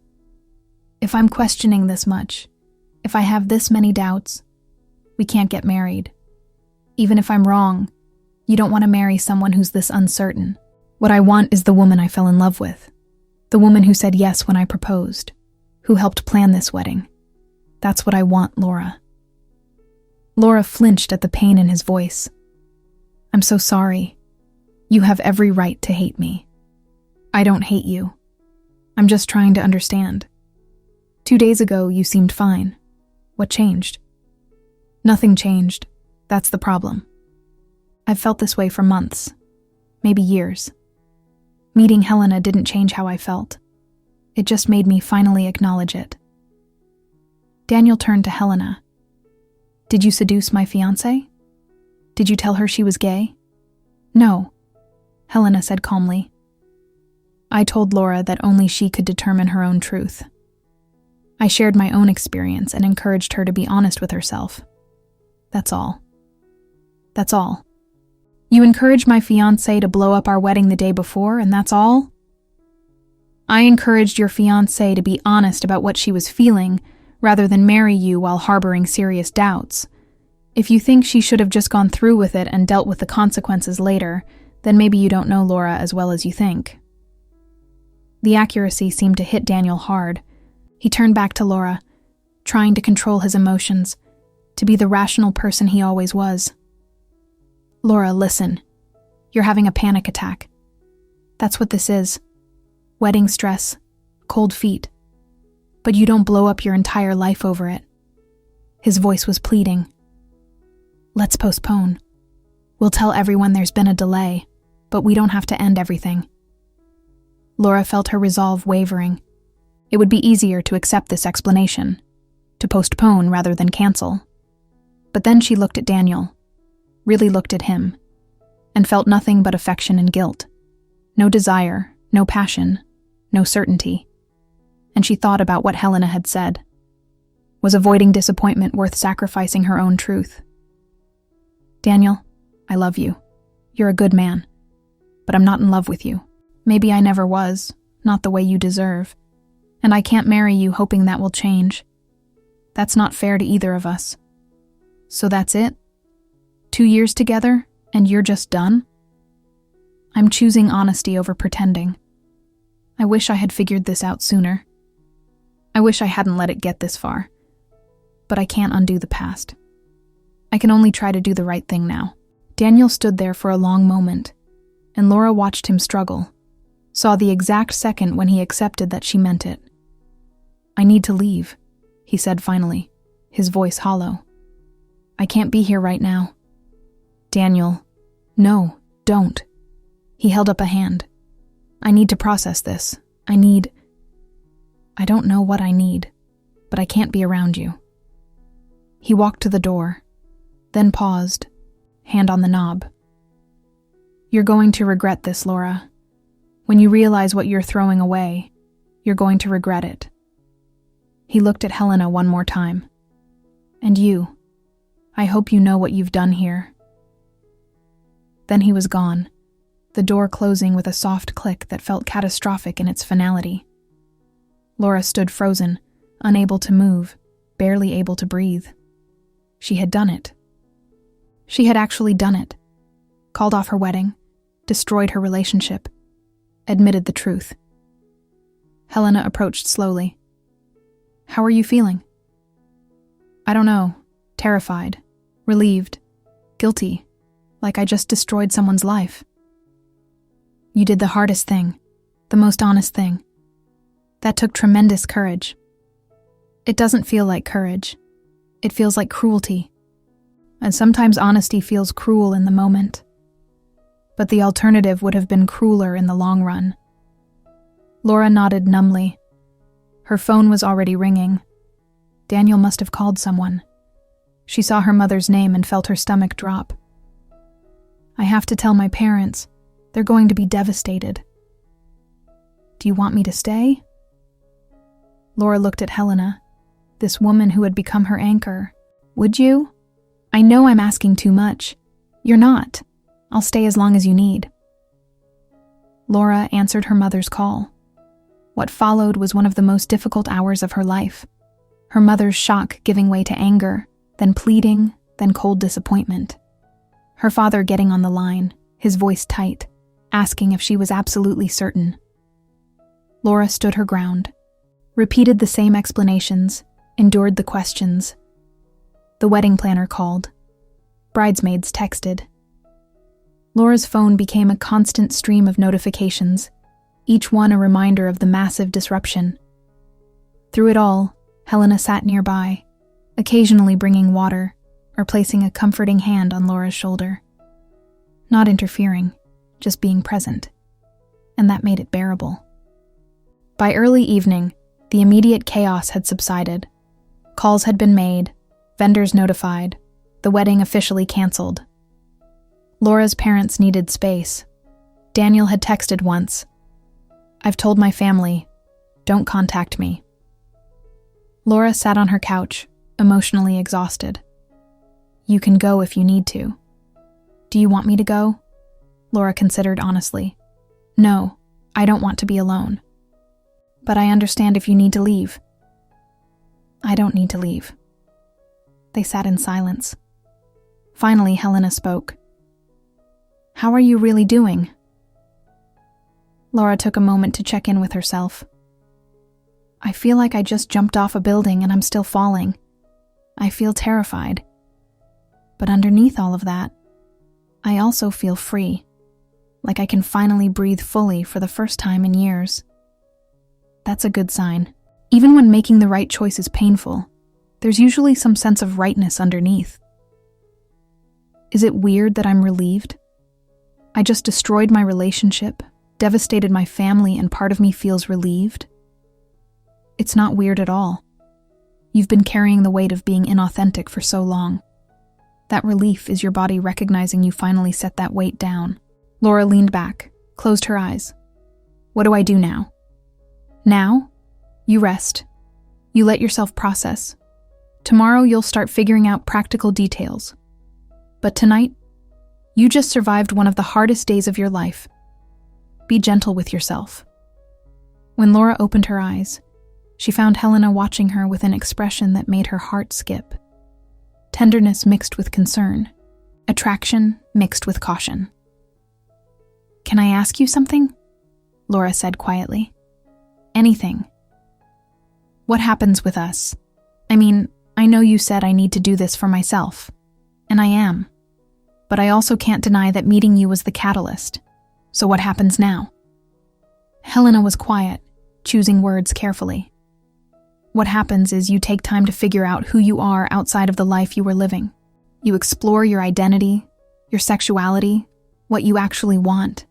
if I'm questioning this much, if I have this many doubts, we can't get married. Even if I'm wrong, you don't want to marry someone who's this uncertain. What I want is the woman I fell in love with. The woman who said yes when I proposed. Who helped plan this wedding. That's what I want, Laura. Laura flinched at the pain in his voice. I'm so sorry. You have every right to hate me. I don't hate you. I'm just trying to understand. 2 days ago, you seemed fine. What changed? Nothing changed. That's the problem. I've felt this way for months. Maybe years. Meeting Helena didn't change how I felt. It just made me finally acknowledge it. Daniel turned to Helena. Did you seduce my fiancé? Did you tell her she was gay? No, Helena said calmly. I told Laura that only she could determine her own truth. I shared my own experience and encouraged her to be honest with herself. That's all. That's all. You encouraged my fiancé to blow up our wedding the day before, and that's all? I encouraged your fiancé to be honest about what she was feeling, rather than marry you while harboring serious doubts. If you think she should have just gone through with it and dealt with the consequences later, then maybe you don't know Laura as well as you think. The accuracy seemed to hit Daniel hard. He turned back to Laura, trying to control his emotions, to be the rational person he always was. Laura, listen. You're having a panic attack. That's what this is. Wedding stress, cold feet. But you don't blow up your entire life over it. His voice was pleading. Let's postpone. We'll tell everyone there's been a delay, but we don't have to end everything. Laura felt her resolve wavering. It would be easier to accept this explanation, to postpone rather than cancel. But then she looked at Daniel, really looked at him, and felt nothing but affection and guilt. No desire, no passion, no certainty. And she thought about what Helena had said. Was avoiding disappointment worth sacrificing her own truth? Daniel, I love you. You're a good man. But I'm not in love with you. Maybe I never was, not the way you deserve. And I can't marry you hoping that will change. That's not fair to either of us. So that's it? 2 years together, and you're just done? I'm choosing honesty over pretending. I wish I had figured this out sooner. I wish I hadn't let it get this far. But I can't undo the past. I can only try to do the right thing now. Daniel stood there for a long moment, and Laura watched him struggle, saw the exact second when he accepted that she meant it. I need to leave, he said finally, his voice hollow. I can't be here right now. Daniel, no, don't. He held up a hand. I need to process this. I don't know what I need, but I can't be around you. He walked to the door, then paused, hand on the knob. You're going to regret this, Laura. When you realize what you're throwing away, you're going to regret it. He looked at Helena one more time. And you, I hope you know what you've done here. Then he was gone, the door closing with a soft click that felt catastrophic in its finality. Laura stood frozen, unable to move, barely able to breathe. She had done it. She had actually done it. Called off her wedding, destroyed her relationship, admitted the truth. Helena approached slowly. How are you feeling? I don't know. Terrified, relieved, guilty, like I just destroyed someone's life. You did the hardest thing, the most honest thing. That took tremendous courage. It doesn't feel like courage. It feels like cruelty. And sometimes honesty feels cruel in the moment. But the alternative would have been crueler in the long run. Laura nodded numbly. Her phone was already ringing. Daniel must have called someone. She saw her mother's name and felt her stomach drop. I have to tell my parents. They're going to be devastated. Do you want me to stay? Laura looked at Helena, this woman who had become her anchor. Would you? I know I'm asking too much. You're not. I'll stay as long as you need. Laura answered her mother's call. What followed was one of the most difficult hours of her life. Her mother's shock giving way to anger, then pleading, then cold disappointment. Her father getting on the line, his voice tight, asking if she was absolutely certain. Laura stood her ground, repeated the same explanations, endured the questions. The wedding planner called. Bridesmaids texted. Laura's phone became a constant stream of notifications, each one a reminder of the massive disruption. Through it all, Helena sat nearby, occasionally bringing water or placing a comforting hand on Laura's shoulder. Not interfering, just being present. And that made it bearable. By early evening, the immediate chaos had subsided. Calls had been made, vendors notified, the wedding officially canceled. Laura's parents needed space. Daniel had texted once. I've told my family, don't contact me. Laura sat on her couch, emotionally exhausted. You can go if you need to. Do you want me to go? Laura considered honestly. No, I don't want to be alone. But I understand if you need to leave. I don't need to leave. They sat in silence. Finally, Helena spoke. How are you really doing? Laura took a moment to check in with herself. I feel like I just jumped off a building and I'm still falling. I feel terrified. But underneath all of that, I also feel free, like I can finally breathe fully for the first time in years. That's a good sign. Even when making the right choice is painful, there's usually some sense of rightness underneath. Is it weird that I'm relieved? I just destroyed my relationship, devastated my family, and part of me feels relieved? It's not weird at all. You've been carrying the weight of being inauthentic for so long. That relief is your body recognizing you finally set that weight down. Laura leaned back, closed her eyes. What do I do now? Now, you rest. You let yourself process. Tomorrow you'll start figuring out practical details. But tonight, you just survived one of the hardest days of your life. Be gentle with yourself. When Laura opened her eyes, she found Helena watching her with an expression that made her heart skip. Tenderness mixed with concern. Attraction mixed with caution. Can I ask you something? Laura said quietly. Anything. What happens with us? I mean, I know you said I need to do this for myself, and I am. But I also can't deny that meeting you was the catalyst. So what happens now? Helena was quiet, choosing words carefully. What happens is you take time to figure out who you are outside of the life you were living. You explore your identity, your sexuality, what you actually want.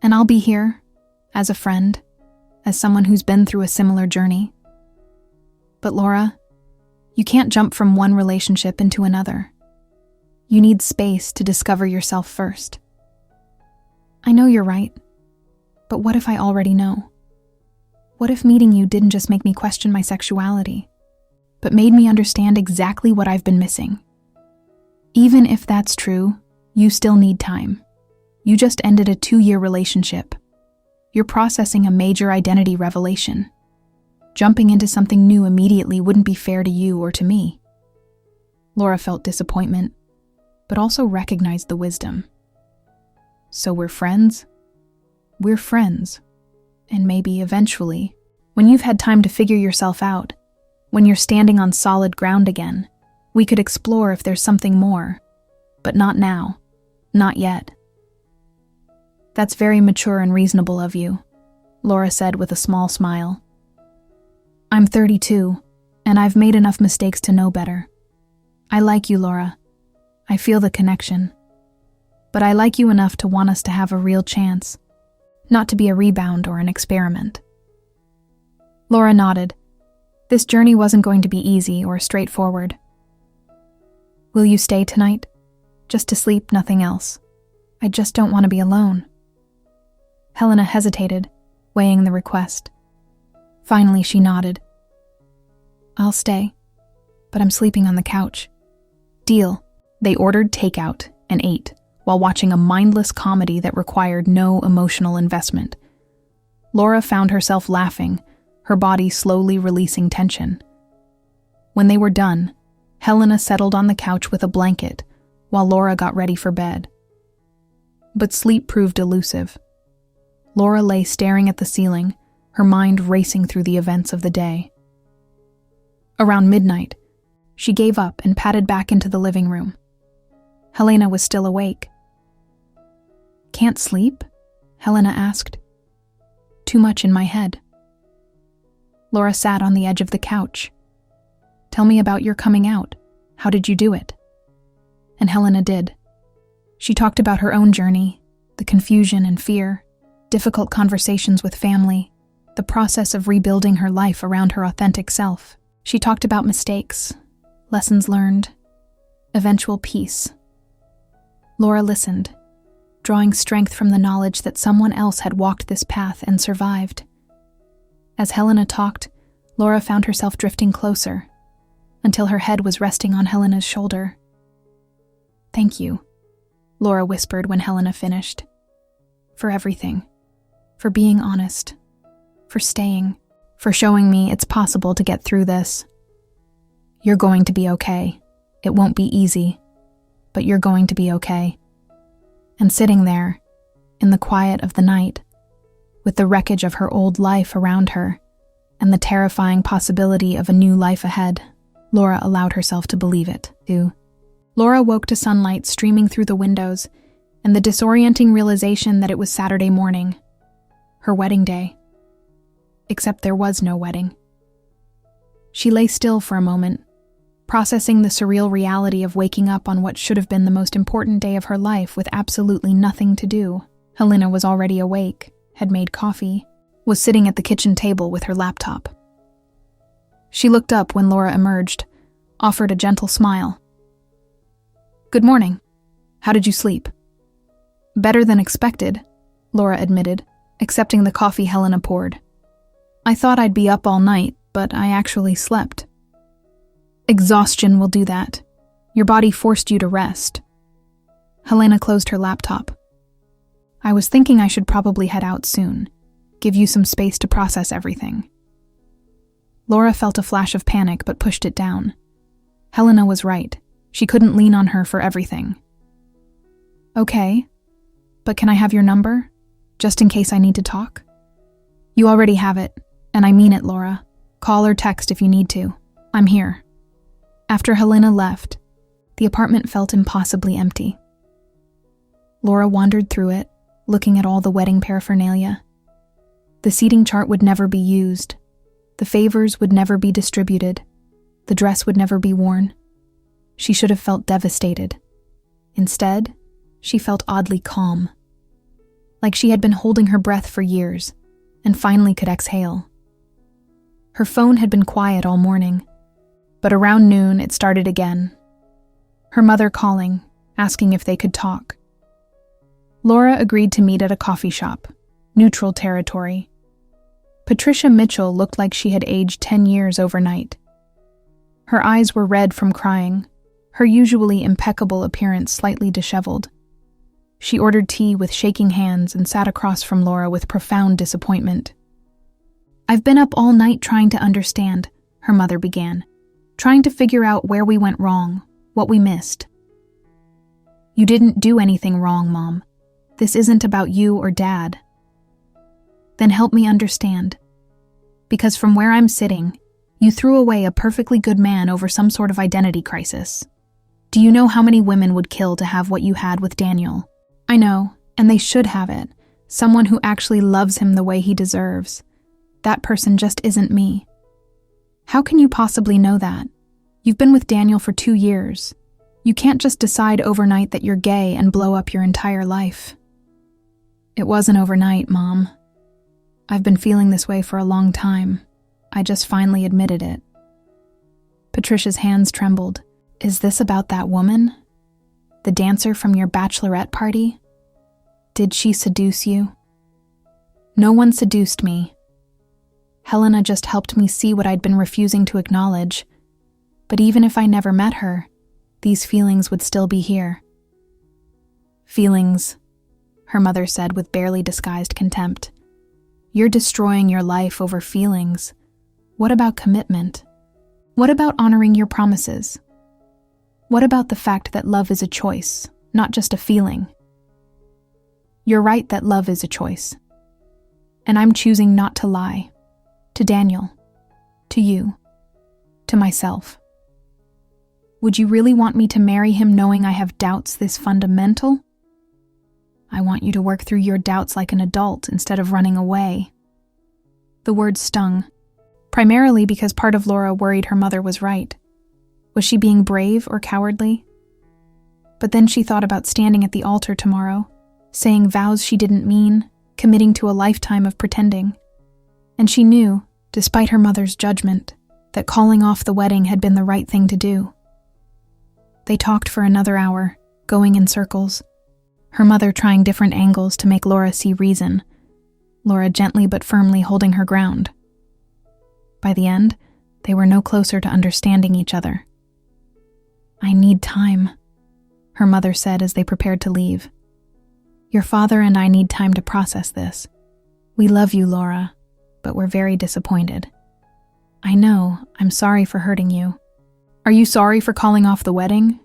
And I'll be here, as a friend, as someone who's been through a similar journey. But Laura, you can't jump from one relationship into another. You need space to discover yourself first. I know you're right, but what if I already know? What if meeting you didn't just make me question my sexuality, but made me understand exactly what I've been missing? Even if that's true, you still need time. You just ended a 2-year relationship. You're processing a major identity revelation. Jumping into something new immediately wouldn't be fair to you or to me. Laura felt disappointment, but also recognized the wisdom. So we're friends? We're friends. And maybe eventually, when you've had time to figure yourself out, when you're standing on solid ground again, we could explore if there's something more. But not now. Not yet. That's very mature and reasonable of you, Laura said with a small smile. I'm 32, and I've made enough mistakes to know better. I like you, Laura. I feel the connection. But I like you enough to want us to have a real chance, not to be a rebound or an experiment. Laura nodded. This journey wasn't going to be easy or straightforward. Will you stay tonight? Just to sleep, nothing else. I just don't want to be alone. Helena hesitated, weighing the request. Finally, she nodded. I'll stay, but I'm sleeping on the couch. Deal. They ordered takeout and ate, while watching a mindless comedy that required no emotional investment. Laura found herself laughing, her body slowly releasing tension. When they were done, Helena settled on the couch with a blanket, while Laura got ready for bed. But sleep proved elusive. Laura lay staring at the ceiling, her mind racing through the events of the day. Around midnight, she gave up and padded back into the living room. Helena was still awake. Can't sleep? Helena asked. Too much in my head. Laura sat on the edge of the couch. Tell me about your coming out. How did you do it? And Helena did. She talked about her own journey, the confusion and fear, difficult conversations with family, the process of rebuilding her life around her authentic self. She talked about mistakes, lessons learned, eventual peace. Laura listened, drawing strength from the knowledge that someone else had walked this path and survived. As Helena talked, Laura found herself drifting closer, until her head was resting on Helena's shoulder. Thank you, Laura whispered when Helena finished. For everything. For being honest. For staying. For showing me it's possible to get through this. You're going to be okay. It won't be easy, but you're going to be okay. And sitting there, in the quiet of the night, with the wreckage of her old life around her, and the terrifying possibility of a new life ahead, Laura allowed herself to believe it, too. Laura woke to sunlight streaming through the windows, and the disorienting realization that it was Saturday morning, her wedding day. Except there was no wedding. She lay still for a moment, processing the surreal reality of waking up on what should have been the most important day of her life with absolutely nothing to do. Helena was already awake, had made coffee, was sitting at the kitchen table with her laptop. She looked up when Laura emerged, offered a gentle smile. Good morning. How did you sleep? Better than expected, Laura admitted, accepting the coffee Helena poured. I thought I'd be up all night, but I actually slept. Exhaustion will do that. Your body forced you to rest. Helena closed her laptop. I was thinking I should probably head out soon, give you some space to process everything. Laura felt a flash of panic but pushed it down. Helena was right. She couldn't lean on her for everything. Okay, but can I have your number, just in case I need to talk? You already have it, and I mean it, Laura. Call or text if you need to. I'm here. After Helena left, the apartment felt impossibly empty. Laura wandered through it, looking at all the wedding paraphernalia. The seating chart would never be used. The favors would never be distributed. The dress would never be worn. She should have felt devastated. Instead, she felt oddly calm, like she had been holding her breath for years and finally could exhale. Her phone had been quiet all morning, but around noon it started again. Her mother calling, asking if they could talk. Laura agreed to meet at a coffee shop, neutral territory. Patricia Mitchell looked like she had aged 10 years overnight. Her eyes were red from crying, her usually impeccable appearance slightly disheveled. She ordered tea with shaking hands and sat across from Laura with profound disappointment. "I've been up all night trying to understand," her mother began, "trying to figure out where we went wrong, what we missed." "You didn't do anything wrong, Mom. This isn't about you or Dad." "Then help me understand. Because from where I'm sitting, you threw away a perfectly good man over some sort of identity crisis. Do you know how many women would kill to have what you had with Daniel? I know, and they should have it. Someone who actually loves him the way he deserves. That person just isn't me." "How can you possibly know that? You've been with Daniel for 2 years. You can't just decide overnight that you're gay and blow up your entire life." "It wasn't overnight, Mom. I've been feeling this way for a long time. I just finally admitted it." Patricia's hands trembled. "Is this about that woman? The dancer from your bachelorette party? Did she seduce you?" "No one seduced me. Helena just helped me see what I'd been refusing to acknowledge. But even if I never met her, these feelings would still be here." "Feelings," her mother said with barely disguised contempt. "You're destroying your life over feelings. What about commitment? What about honoring your promises? What about the fact that love is a choice, not just a feeling?" "You're right that love is a choice. And I'm choosing not to lie. To Daniel. To you. To myself. Would you really want me to marry him knowing I have doubts this fundamental? I want you to work through your doubts like an adult instead of running away." The words stung, primarily because part of Laura worried her mother was right. Was she being brave or cowardly? But then she thought about standing at the altar tomorrow, saying vows she didn't mean, committing to a lifetime of pretending. And she knew, despite her mother's judgment, that calling off the wedding had been the right thing to do. They talked for another hour, going in circles, her mother trying different angles to make Laura see reason, Laura gently but firmly holding her ground. By the end, they were no closer to understanding each other. "I need time," her mother said as they prepared to leave. "Your father and I need time to process this. We love you, Laura, but we're very disappointed. I know, I'm sorry for hurting you." "Are you sorry for calling off the wedding?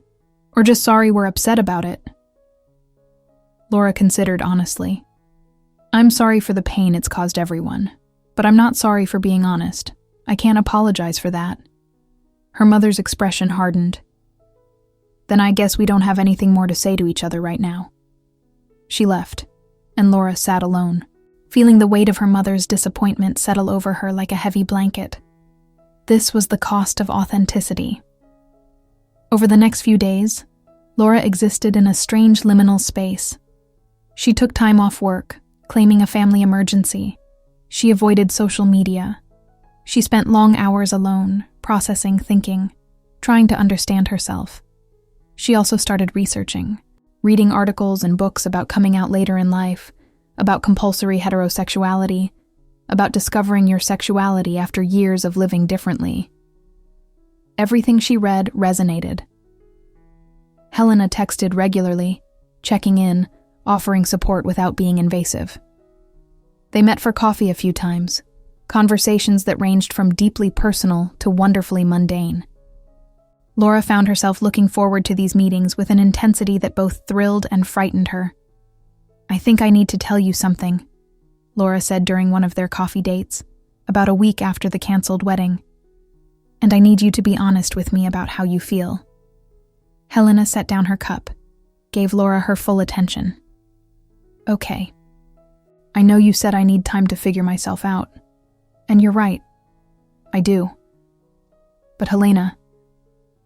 Or just sorry we're upset about it?" Laura considered honestly. "I'm sorry for the pain it's caused everyone, but I'm not sorry for being honest. I can't apologize for that." Her mother's expression hardened. "Then I guess we don't have anything more to say to each other right now." She left, and Laura sat alone, feeling the weight of her mother's disappointment settle over her like a heavy blanket. This was the cost of authenticity. Over the next few days, Laura existed in a strange liminal space. She took time off work, claiming a family emergency. She avoided social media. She spent long hours alone, processing, thinking, trying to understand herself. She also started researching, reading articles and books about coming out later in life, about compulsory heterosexuality, about discovering your sexuality after years of living differently. Everything she read resonated. Helena texted regularly, checking in, offering support without being invasive. They met for coffee a few times, conversations that ranged from deeply personal to wonderfully mundane. Laura found herself looking forward to these meetings with an intensity that both thrilled and frightened her. "I think I need to tell you something," Laura said during one of their coffee dates, about a week after the canceled wedding. "And I need you to be honest with me about how you feel." Helena set down her cup, gave Laura her full attention. "Okay. I know you said I need time to figure myself out. And you're right. I do. But Helena,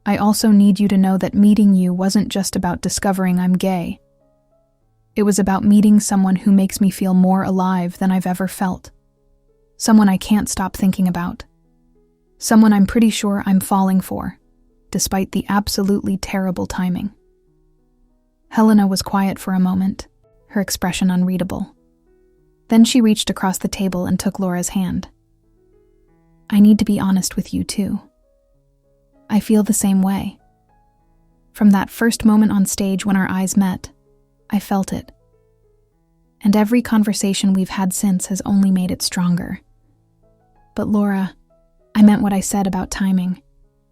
I also need you to know that meeting you wasn't just about discovering I'm gay. It was about meeting someone who makes me feel more alive than I've ever felt. Someone I can't stop thinking about. Someone I'm pretty sure I'm falling for, despite the absolutely terrible timing." Helena was quiet for a moment, her expression unreadable. Then she reached across the table and took Laura's hand. "I need to be honest with you, too. I feel the same way. From that first moment on stage when our eyes met, I felt it. And every conversation we've had since has only made it stronger. But Laura, I meant what I said about timing.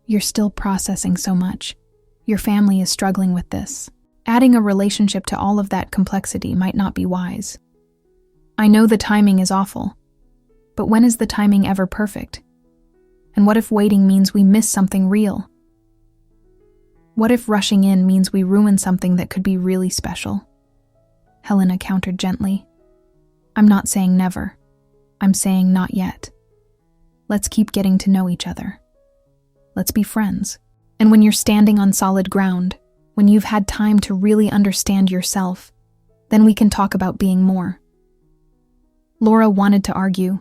You're still processing so much. Your family is struggling with this. Adding a relationship to all of that complexity might not be wise. I know the timing is awful, but when is the timing ever perfect? And what if waiting means we miss something real? What if rushing in means we ruin something that could be really special?" Helena countered gently. "I'm not saying never. I'm saying not yet. Let's keep getting to know each other. Let's be friends. And when you're standing on solid ground, when you've had time to really understand yourself, then we can talk about being more." Laura wanted to argue,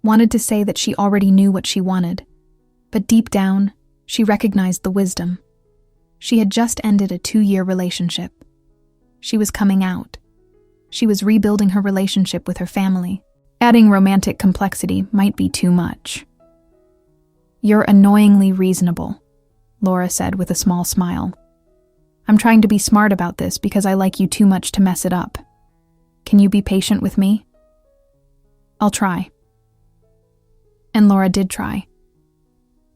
wanted to say that she already knew what she wanted, but deep down, she recognized the wisdom. She had just ended a 2-year relationship. She was coming out. She was rebuilding her relationship with her family. Adding romantic complexity might be too much. "You're annoyingly reasonable," Laura said with a small smile. "I'm trying to be smart about this because I like you too much to mess it up. Can you be patient with me?" "I'll try." And Laura did try.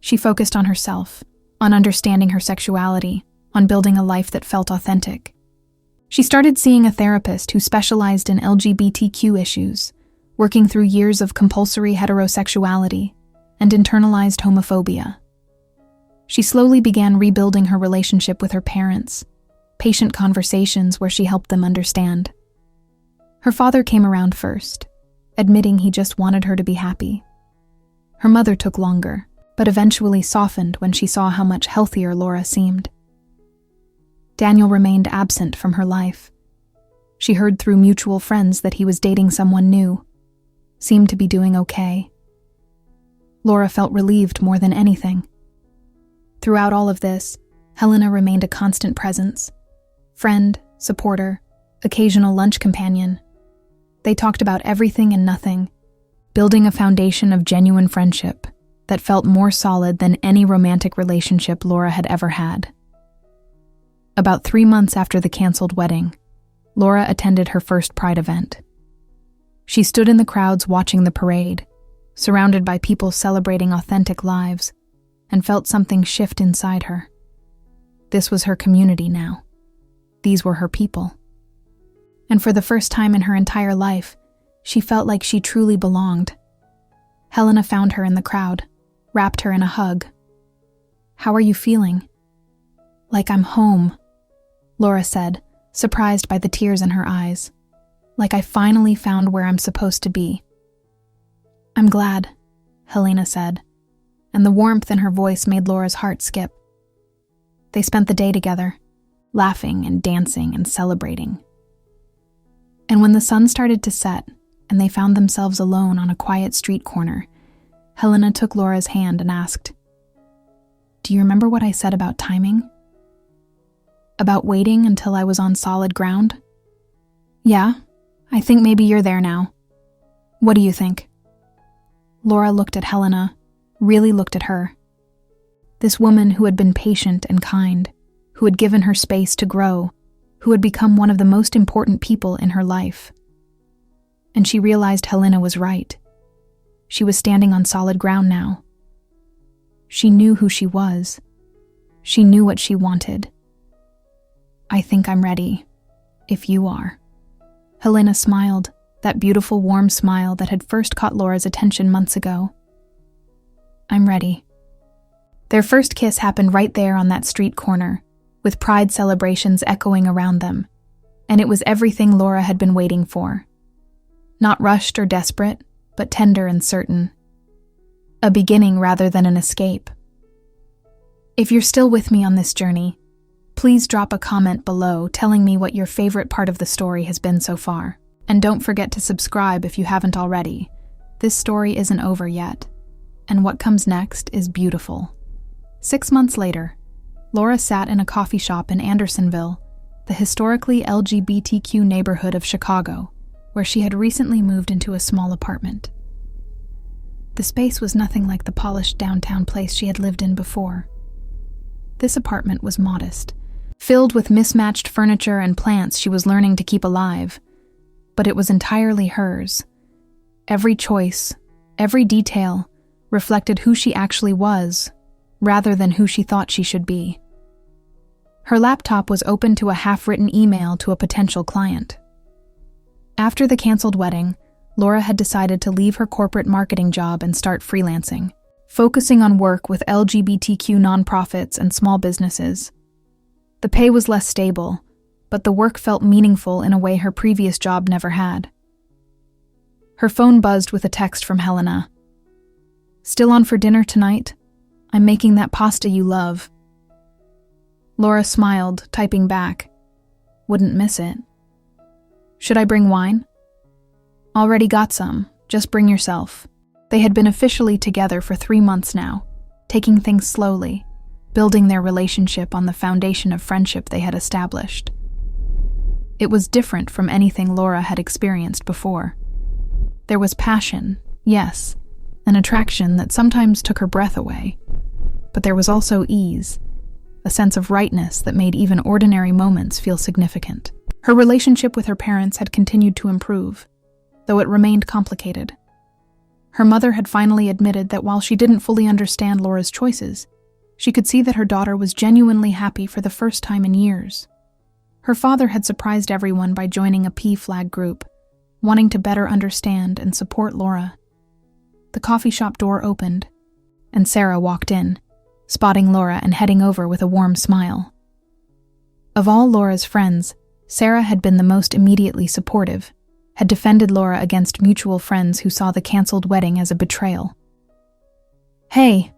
She focused on herself, on understanding her sexuality, on building a life that felt authentic. She started seeing a therapist who specialized in LGBTQ issues, working through years of compulsory heterosexuality and internalized homophobia. She slowly began rebuilding her relationship with her parents, patient conversations where she helped them understand. Her father came around first, admitting he just wanted her to be happy. Her mother took longer, but eventually softened when she saw how much healthier Laura seemed. Daniel remained absent from her life. She heard through mutual friends that he was dating someone new, seemed to be doing okay. Laura felt relieved more than anything. Throughout all of this, Helena remained a constant presence. Friend, supporter, occasional lunch companion. They talked about everything and nothing, building a foundation of genuine friendship that felt more solid than any romantic relationship Laura had ever had. About 3 months after the canceled wedding, Laura attended her first Pride event. She stood in the crowds watching the parade, surrounded by people celebrating authentic lives, and felt something shift inside her. This was her community now. These were her people. And for the first time in her entire life, she felt like she truly belonged. Helena found her in the crowd, wrapped her in a hug. "How are you feeling?" "Like I'm home," Laura said, surprised by the tears in her eyes. "Like I finally found where I'm supposed to be." "I'm glad," Helena said, and the warmth in her voice made Laura's heart skip. They spent the day together, laughing and dancing and celebrating. And when the sun started to set and they found themselves alone on a quiet street corner, Helena took Laura's hand and asked, "Do you remember what I said about timing? About waiting until I was on solid ground?" "Yeah, I think maybe you're there now. What do you think?" Laura looked at Helena, really looked at her. This woman who had been patient and kind, who had given her space to grow, who had become one of the most important people in her life. And she realized Helena was right. She was standing on solid ground now. She knew who she was. She knew what she wanted. "I think I'm ready, if you are." Helena smiled, that beautiful warm smile that had first caught Laura's attention months ago. "I'm ready." Their first kiss happened right there on that street corner, with Pride celebrations echoing around them, and it was everything Laura had been waiting for. Not rushed or desperate, but tender and certain. A beginning rather than an escape. If you're still with me on this journey, please drop a comment below telling me what your favorite part of the story has been so far. And don't forget to subscribe if you haven't already. This story isn't over yet, and what comes next is beautiful. 6 months later, Laura sat in a coffee shop in Andersonville, the historically LGBTQ neighborhood of Chicago, where she had recently moved into a small apartment. The space was nothing like the polished downtown place she had lived in before. This apartment was modest, filled with mismatched furniture and plants she was learning to keep alive, but it was entirely hers. Every choice, every detail, reflected who she actually was, rather than who she thought she should be. Her laptop was open to a half-written email to a potential client. After the canceled wedding, Laura had decided to leave her corporate marketing job and start freelancing, focusing on work with LGBTQ nonprofits and small businesses. The pay was less stable, but the work felt meaningful in a way her previous job never had. Her phone buzzed with a text from Helena. "Still on for dinner tonight? I'm making that pasta you love." Laura smiled, typing back, "Wouldn't miss it." "Should I bring wine?" "Already got some, just bring yourself." They had been officially together for 3 months now, taking things slowly, building their relationship on the foundation of friendship they had established. It was different from anything Laura had experienced before. There was passion, yes, an attraction that sometimes took her breath away, but there was also ease, a sense of rightness that made even ordinary moments feel significant. Her relationship with her parents had continued to improve, though it remained complicated. Her mother had finally admitted that while she didn't fully understand Laura's choices, she could see that her daughter was genuinely happy for the first time in years. Her father had surprised everyone by joining a P-flag group, wanting to better understand and support Laura. The coffee shop door opened, and Sarah walked in, spotting Laura and heading over with a warm smile. Of all Laura's friends, Sarah had been the most immediately supportive, had defended Laura against mutual friends who saw the canceled wedding as a betrayal. "Hey!"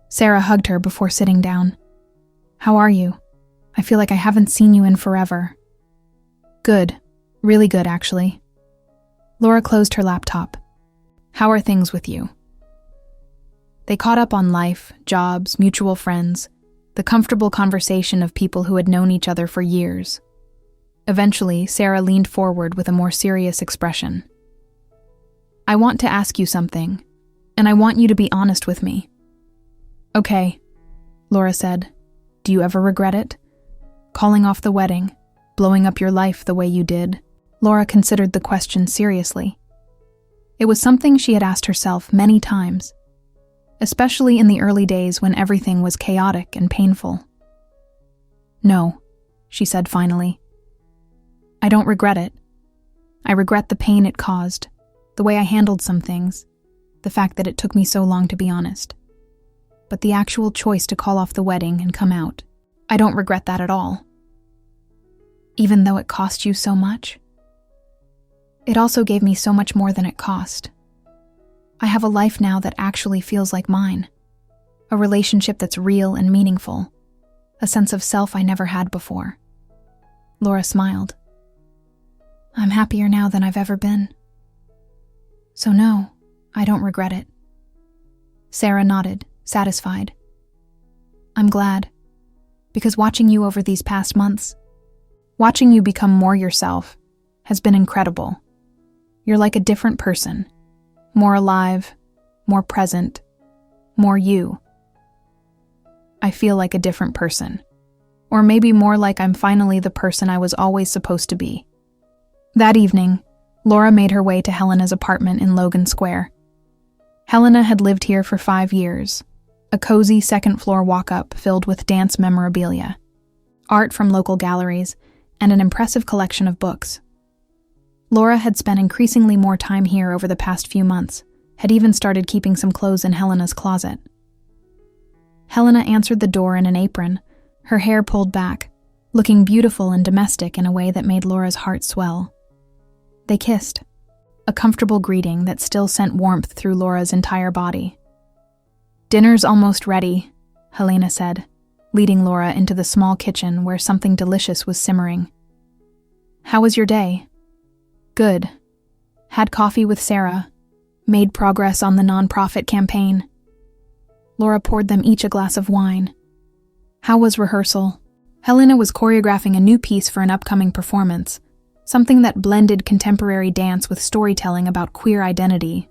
Sarah hugged her before sitting down. "How are you? I feel like I haven't seen you in forever." "Good. Really good, actually." Laura closed her laptop. "How are things with you?" They caught up on life, jobs, mutual friends, the comfortable conversation of people who had known each other for years. Eventually, Sarah leaned forward with a more serious expression. "I want to ask you something, and I want you to be honest with me." "Okay," Laura said. "Do you ever regret it? Calling off the wedding, blowing up your life the way you did?" Laura considered the question seriously. It was something she had asked herself many times, especially in the early days when everything was chaotic and painful. "No," she said finally. "I don't regret it. I regret the pain it caused, the way I handled some things, the fact that it took me so long to be honest. But the actual choice to call off the wedding and come out, I don't regret that at all. Even though it cost you so much, it also gave me so much more than it cost. I have a life now that actually feels like mine, a relationship that's real and meaningful, a sense of self I never had before." Laura smiled. "I'm happier now than I've ever been. So no, I don't regret it." Sarah nodded, satisfied. "I'm glad, because watching you over these past months, watching you become more yourself, has been incredible. You're like a different person, more alive, more present, more you. I feel like a different person, or maybe more like I'm finally the person I was always supposed to be." That evening, Laura made her way to Helena's apartment in Logan Square. Helena had lived here for 5 years, a cozy second-floor walk-up filled with dance memorabilia, art from local galleries, and an impressive collection of books. Laura had spent increasingly more time here over the past few months, had even started keeping some clothes in Helena's closet. Helena answered the door in an apron, her hair pulled back, looking beautiful and domestic in a way that made Laura's heart swell. They kissed, a comfortable greeting that still sent warmth through Laura's entire body. "Dinner's almost ready," Helena said, leading Laura into the small kitchen where something delicious was simmering. How was your day? Good. Had coffee with Sarah. Made progress on the nonprofit campaign. Laura poured them each a glass of wine. How was rehearsal? Helena was choreographing a new piece for an upcoming performance, something that blended contemporary dance with storytelling about queer identity.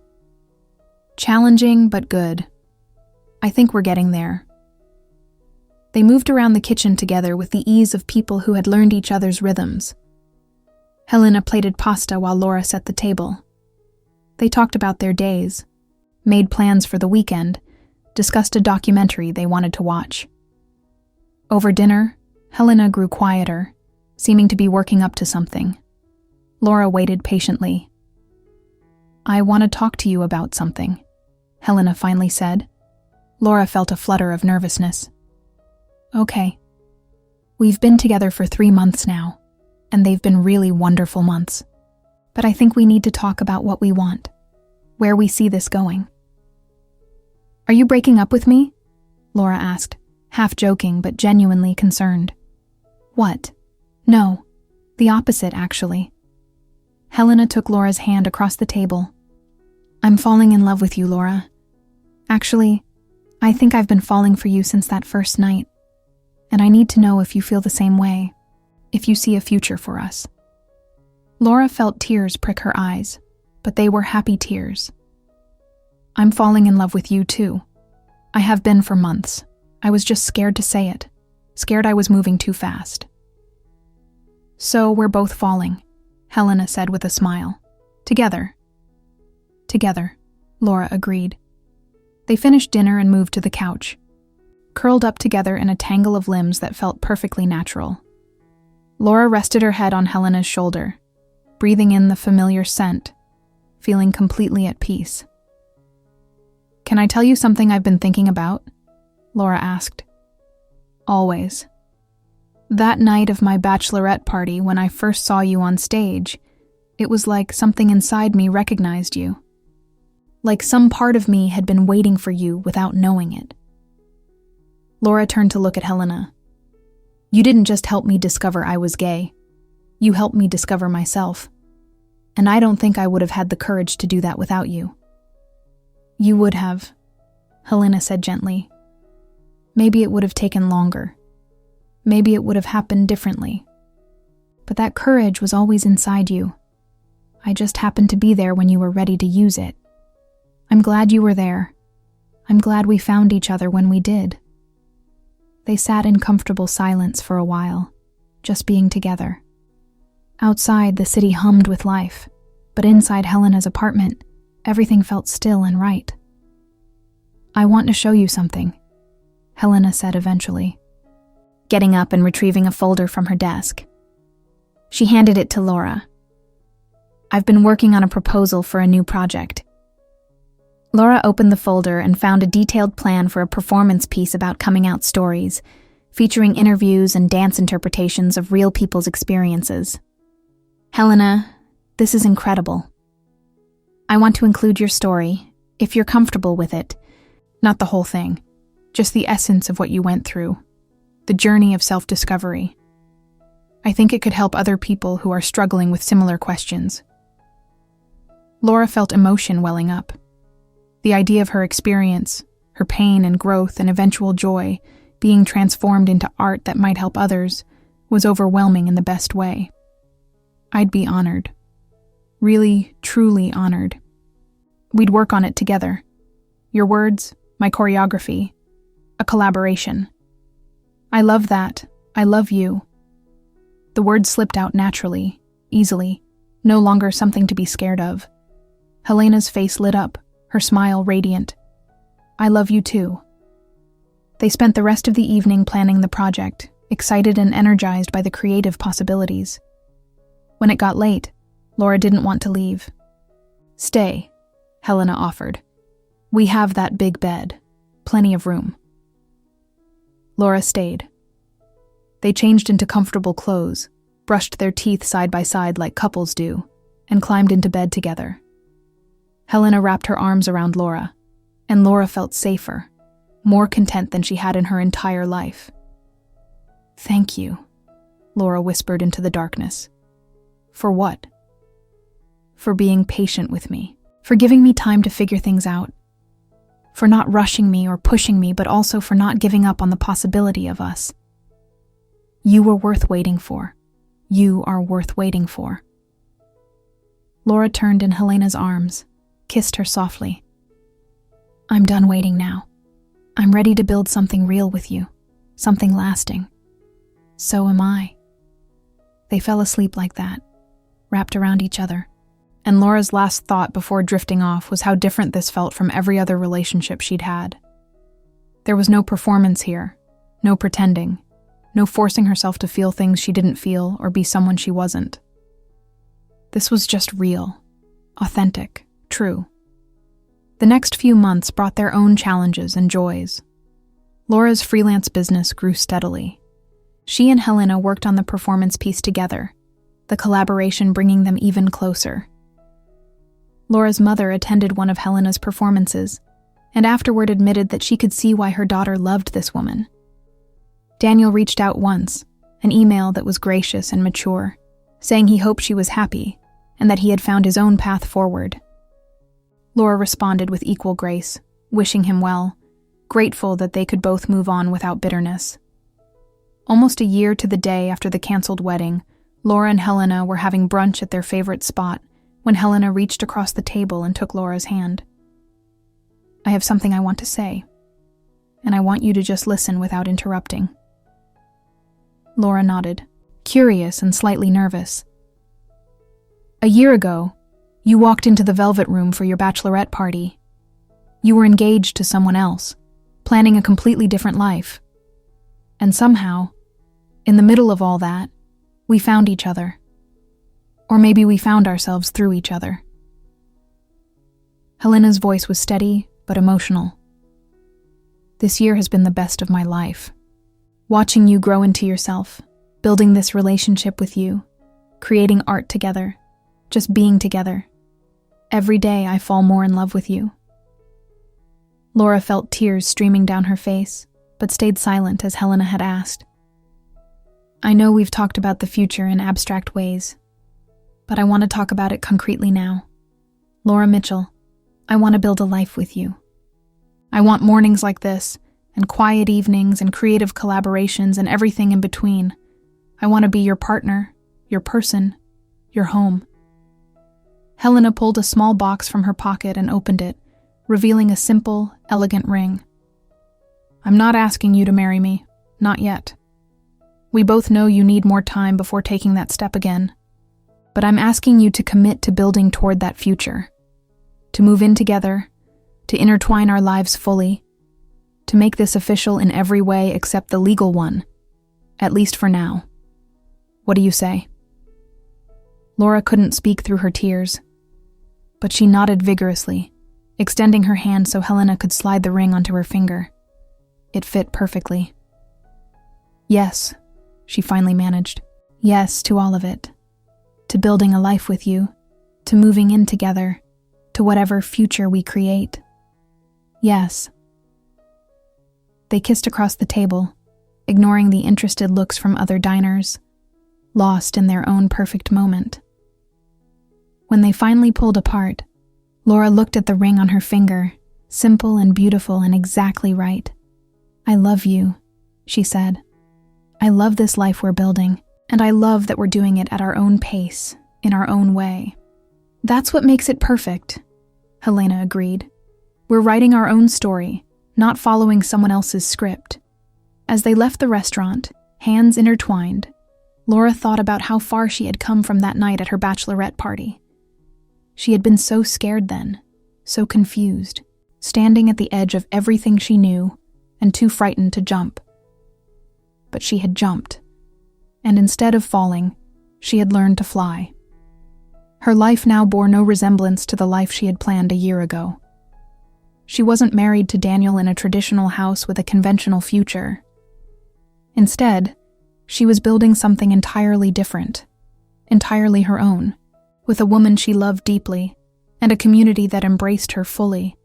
Challenging, but good. I think we're getting there. They moved around the kitchen together with the ease of people who had learned each other's rhythms. Helena plated pasta while Laura set the table. They talked about their days, made plans for the weekend, discussed a documentary they wanted to watch. Over dinner, Helena grew quieter, seeming to be working up to something. Laura waited patiently. I want to talk to you about something, Helena finally said. Laura felt a flutter of nervousness. Okay. We've been together for 3 months now, and they've been really wonderful months. But I think we need to talk about what we want, where we see this going. Are you breaking up with me? Laura asked, half joking but genuinely concerned. What? No, the opposite, actually. Helena took Laura's hand across the table. I'm falling in love with you, Laura. Actually, I think I've been falling for you since that first night, and I need to know if you feel the same way, if you see a future for us. Laura felt tears prick her eyes, but they were happy tears. I'm falling in love with you too. I have been for months. I was just scared to say it, scared I was moving too fast. So we're both falling, Helena said with a smile. Together. Together, Laura agreed. They finished dinner and moved to the couch, curled up together in a tangle of limbs that felt perfectly natural. Laura rested her head on Helena's shoulder, breathing in the familiar scent, feeling completely at peace. Can I tell you something I've been thinking about? Laura asked. Always. That night of my bachelorette party when I first saw you on stage, it was like something inside me recognized you. Like some part of me had been waiting for you without knowing it. Laura turned to look at Helena. You didn't just help me discover I was gay. You helped me discover myself. And I don't think I would have had the courage to do that without you. You would have, Helena said gently. Maybe it would have taken longer. Maybe it would have happened differently. But that courage was always inside you. I just happened to be there when you were ready to use it. I'm glad you were there. I'm glad we found each other when we did. They sat in comfortable silence for a while, just being together. Outside, the city hummed with life, but inside Helena's apartment, everything felt still and right. I want to show you something, Helena said eventually, getting up and retrieving a folder from her desk. She handed it to Laura. I've been working on a proposal for a new project. Laura opened the folder and found a detailed plan for a performance piece about coming out stories, featuring interviews and dance interpretations of real people's experiences. Helena, this is incredible. I want to include your story, if you're comfortable with it. Not the whole thing, just the essence of what you went through, the journey of self-discovery. I think it could help other people who are struggling with similar questions. Laura felt emotion welling up. The idea of her experience, her pain and growth and eventual joy, being transformed into art that might help others, was overwhelming in the best way. I'd be honored. Really, truly honored. We'd work on it together. Your words, my choreography, a collaboration. I love that. I love you. The words slipped out naturally, easily, no longer something to be scared of. Helena's face lit up, her smile radiant. I love you too. They spent the rest of the evening planning the project, excited and energized by the creative possibilities. When it got late, Laura didn't want to leave. Stay, Helena offered. We have that big bed, plenty of room. Laura stayed. They changed into comfortable clothes, brushed their teeth side by side like couples do, and climbed into bed together. Helena wrapped her arms around Laura, and Laura felt safer, more content than she had in her entire life. "Thank you," Laura whispered into the darkness. "For what?" "For being patient with me, for giving me time to figure things out, for not rushing me or pushing me, but also for not giving up on the possibility of us. You were worth waiting for. You are worth waiting for." Laura turned in Helena's arms, kissed her softly. "I'm done waiting now. I'm ready to build something real with you, something lasting. So am I." They fell asleep like that, wrapped around each other. And Laura's last thought before drifting off was how different this felt from every other relationship she'd had. There was no performance here, no pretending, no forcing herself to feel things she didn't feel or be someone she wasn't. This was just real, authentic, true. The next few months brought their own challenges and joys. Laura's freelance business grew steadily. She and Helena worked on the performance piece together, the collaboration bringing them even closer. Laura's mother attended one of Helena's performances, and afterward admitted that she could see why her daughter loved this woman. Daniel reached out once, an email that was gracious and mature, saying he hoped she was happy, and that he had found his own path forward. Laura responded with equal grace, wishing him well, grateful that they could both move on without bitterness. Almost a year to the day after the canceled wedding, Laura and Helena were having brunch at their favorite spot when Helena reached across the table and took Laura's hand. "I have something I want to say, and I want you to just listen without interrupting." Laura nodded, curious and slightly nervous. "A year ago, you walked into the Velvet Room for your bachelorette party. You were engaged to someone else, planning a completely different life. And somehow, in the middle of all that, we found each other. Or maybe we found ourselves through each other." Helena's voice was steady but emotional. "This year has been the best of my life. Watching you grow into yourself, building this relationship with you, creating art together, just being together. Every day I fall more in love with you." Laura felt tears streaming down her face, but stayed silent as Helena had asked. "I know we've talked about the future in abstract ways, but I want to talk about it concretely now. Laura Mitchell, I want to build a life with you. I want mornings like this, and quiet evenings and creative collaborations and everything in between. I want to be your partner, your person, your home." Helena pulled a small box from her pocket and opened it, revealing a simple, elegant ring. "I'm not asking you to marry me, not yet. We both know you need more time before taking that step again. But I'm asking you to commit to building toward that future, to move in together, to intertwine our lives fully, to make this official in every way except the legal one, at least for now. What do you say?" Laura couldn't speak through her tears, but she nodded vigorously, extending her hand so Helena could slide the ring onto her finger. It fit perfectly. "Yes," she finally managed. "Yes to all of it. To building a life with you, to moving in together, to whatever future we create. Yes." They kissed across the table, ignoring the interested looks from other diners, lost in their own perfect moment. When they finally pulled apart, Laura looked at the ring on her finger, simple and beautiful and exactly right. "I love you," she said. "I love this life we're building, and I love that we're doing it at our own pace, in our own way." "That's what makes it perfect," Helena agreed. "We're writing our own story, not following someone else's script." As they left the restaurant, hands intertwined, Laura thought about how far she had come from that night at her bachelorette party. She had been so scared then, so confused, standing at the edge of everything she knew and too frightened to jump. But she had jumped, and instead of falling, she had learned to fly. Her life now bore no resemblance to the life she had planned a year ago. She wasn't married to Daniel in a traditional house with a conventional future. Instead, she was building something entirely different, entirely her own, with a woman she loved deeply and a community that embraced her fully.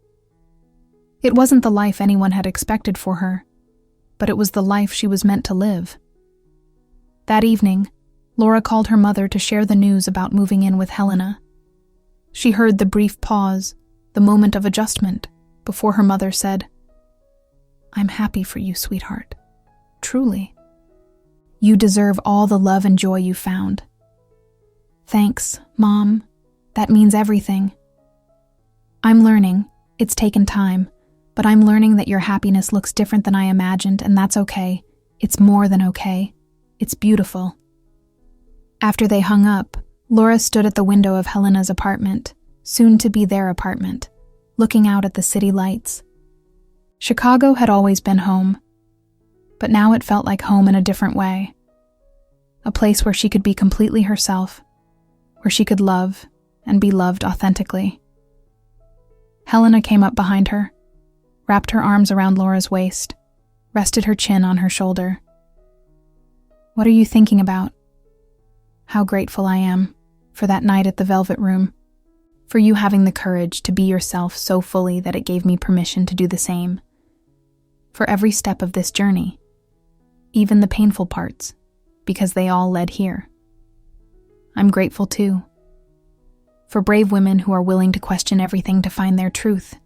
It wasn't the life anyone had expected for her, but it was the life she was meant to live. That evening, Laura called her mother to share the news about moving in with Helena. She heard the brief pause, the moment of adjustment, before her mother said, "I'm happy for you, sweetheart. Truly. You deserve all the love and joy you found." "Thanks, Mom. That means everything. I'm learning. It's taken time, but I'm learning that your happiness looks different than I imagined, and that's okay. It's more than okay. It's beautiful." After they hung up, Laura stood at the window of Helena's apartment, soon to be their apartment, looking out at the city lights. Chicago had always been home, but now it felt like home in a different way. A place where she could be completely herself, where she could love and be loved authentically. Helena came up behind her, wrapped her arms around Laura's waist, rested her chin on her shoulder. "What are you thinking about?" "How grateful I am for that night at the Velvet Room, for you having the courage to be yourself so fully that it gave me permission to do the same. For every step of this journey, even the painful parts, because they all led here. I'm grateful too. For brave women who are willing to question everything to find their truth.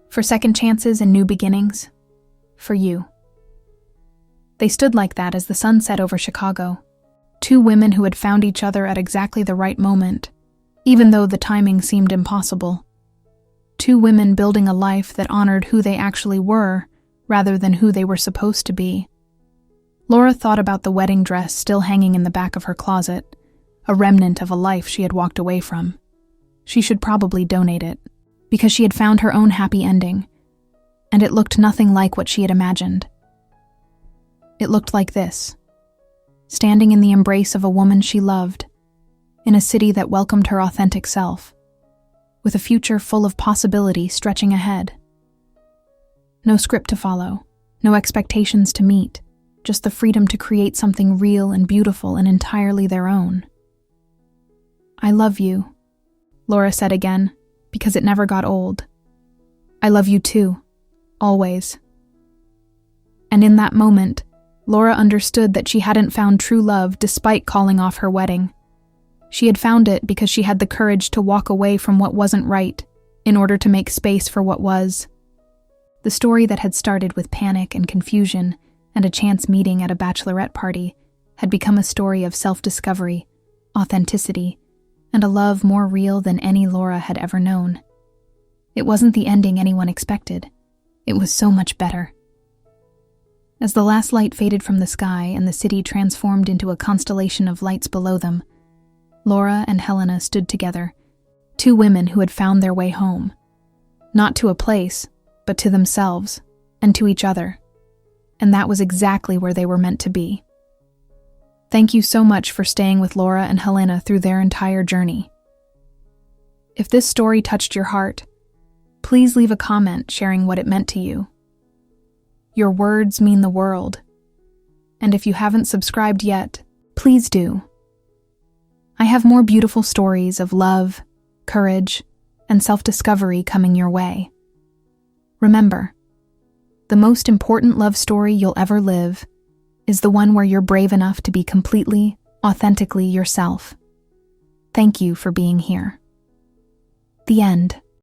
For second chances and new beginnings. For you." They stood like that as the sun set over Chicago. Two women who had found each other at exactly the right moment, even though the timing seemed impossible. Two women building a life that honored who they actually were, rather than who they were supposed to be. Laura thought about the wedding dress still hanging in the back of her closet, a remnant of a life she had walked away from. She should probably donate it, because she had found her own happy ending, and it looked nothing like what she had imagined. It looked like this: standing in the embrace of a woman she loved, in a city that welcomed her authentic self, with a future full of possibility stretching ahead. No script to follow, no expectations to meet, just the freedom to create something real and beautiful and entirely their own. "I love you," Laura said again, because it never got old. "I love you too, always." And in that moment, Laura understood that she hadn't found true love despite calling off her wedding. She had found it because she had the courage to walk away from what wasn't right in order to make space for what was. The story that had started with panic and confusion and a chance meeting at a bachelorette party had become a story of self-discovery, authenticity, and a love more real than any Laura had ever known. It wasn't the ending anyone expected. It was so much better. As the last light faded from the sky and the city transformed into a constellation of lights below them, Laura and Helena stood together, two women who had found their way home. Not to a place, but to themselves, and to each other. And that was exactly where they were meant to be. Thank you so much for staying with Laura and Helena through their entire journey. If this story touched your heart, please leave a comment sharing what it meant to you. Your words mean the world. And if you haven't subscribed yet, please do. I have more beautiful stories of love, courage, and self-discovery coming your way. Remember, the most important love story you'll ever live is the one where you're brave enough to be completely, authentically yourself. Thank you for being here. The end.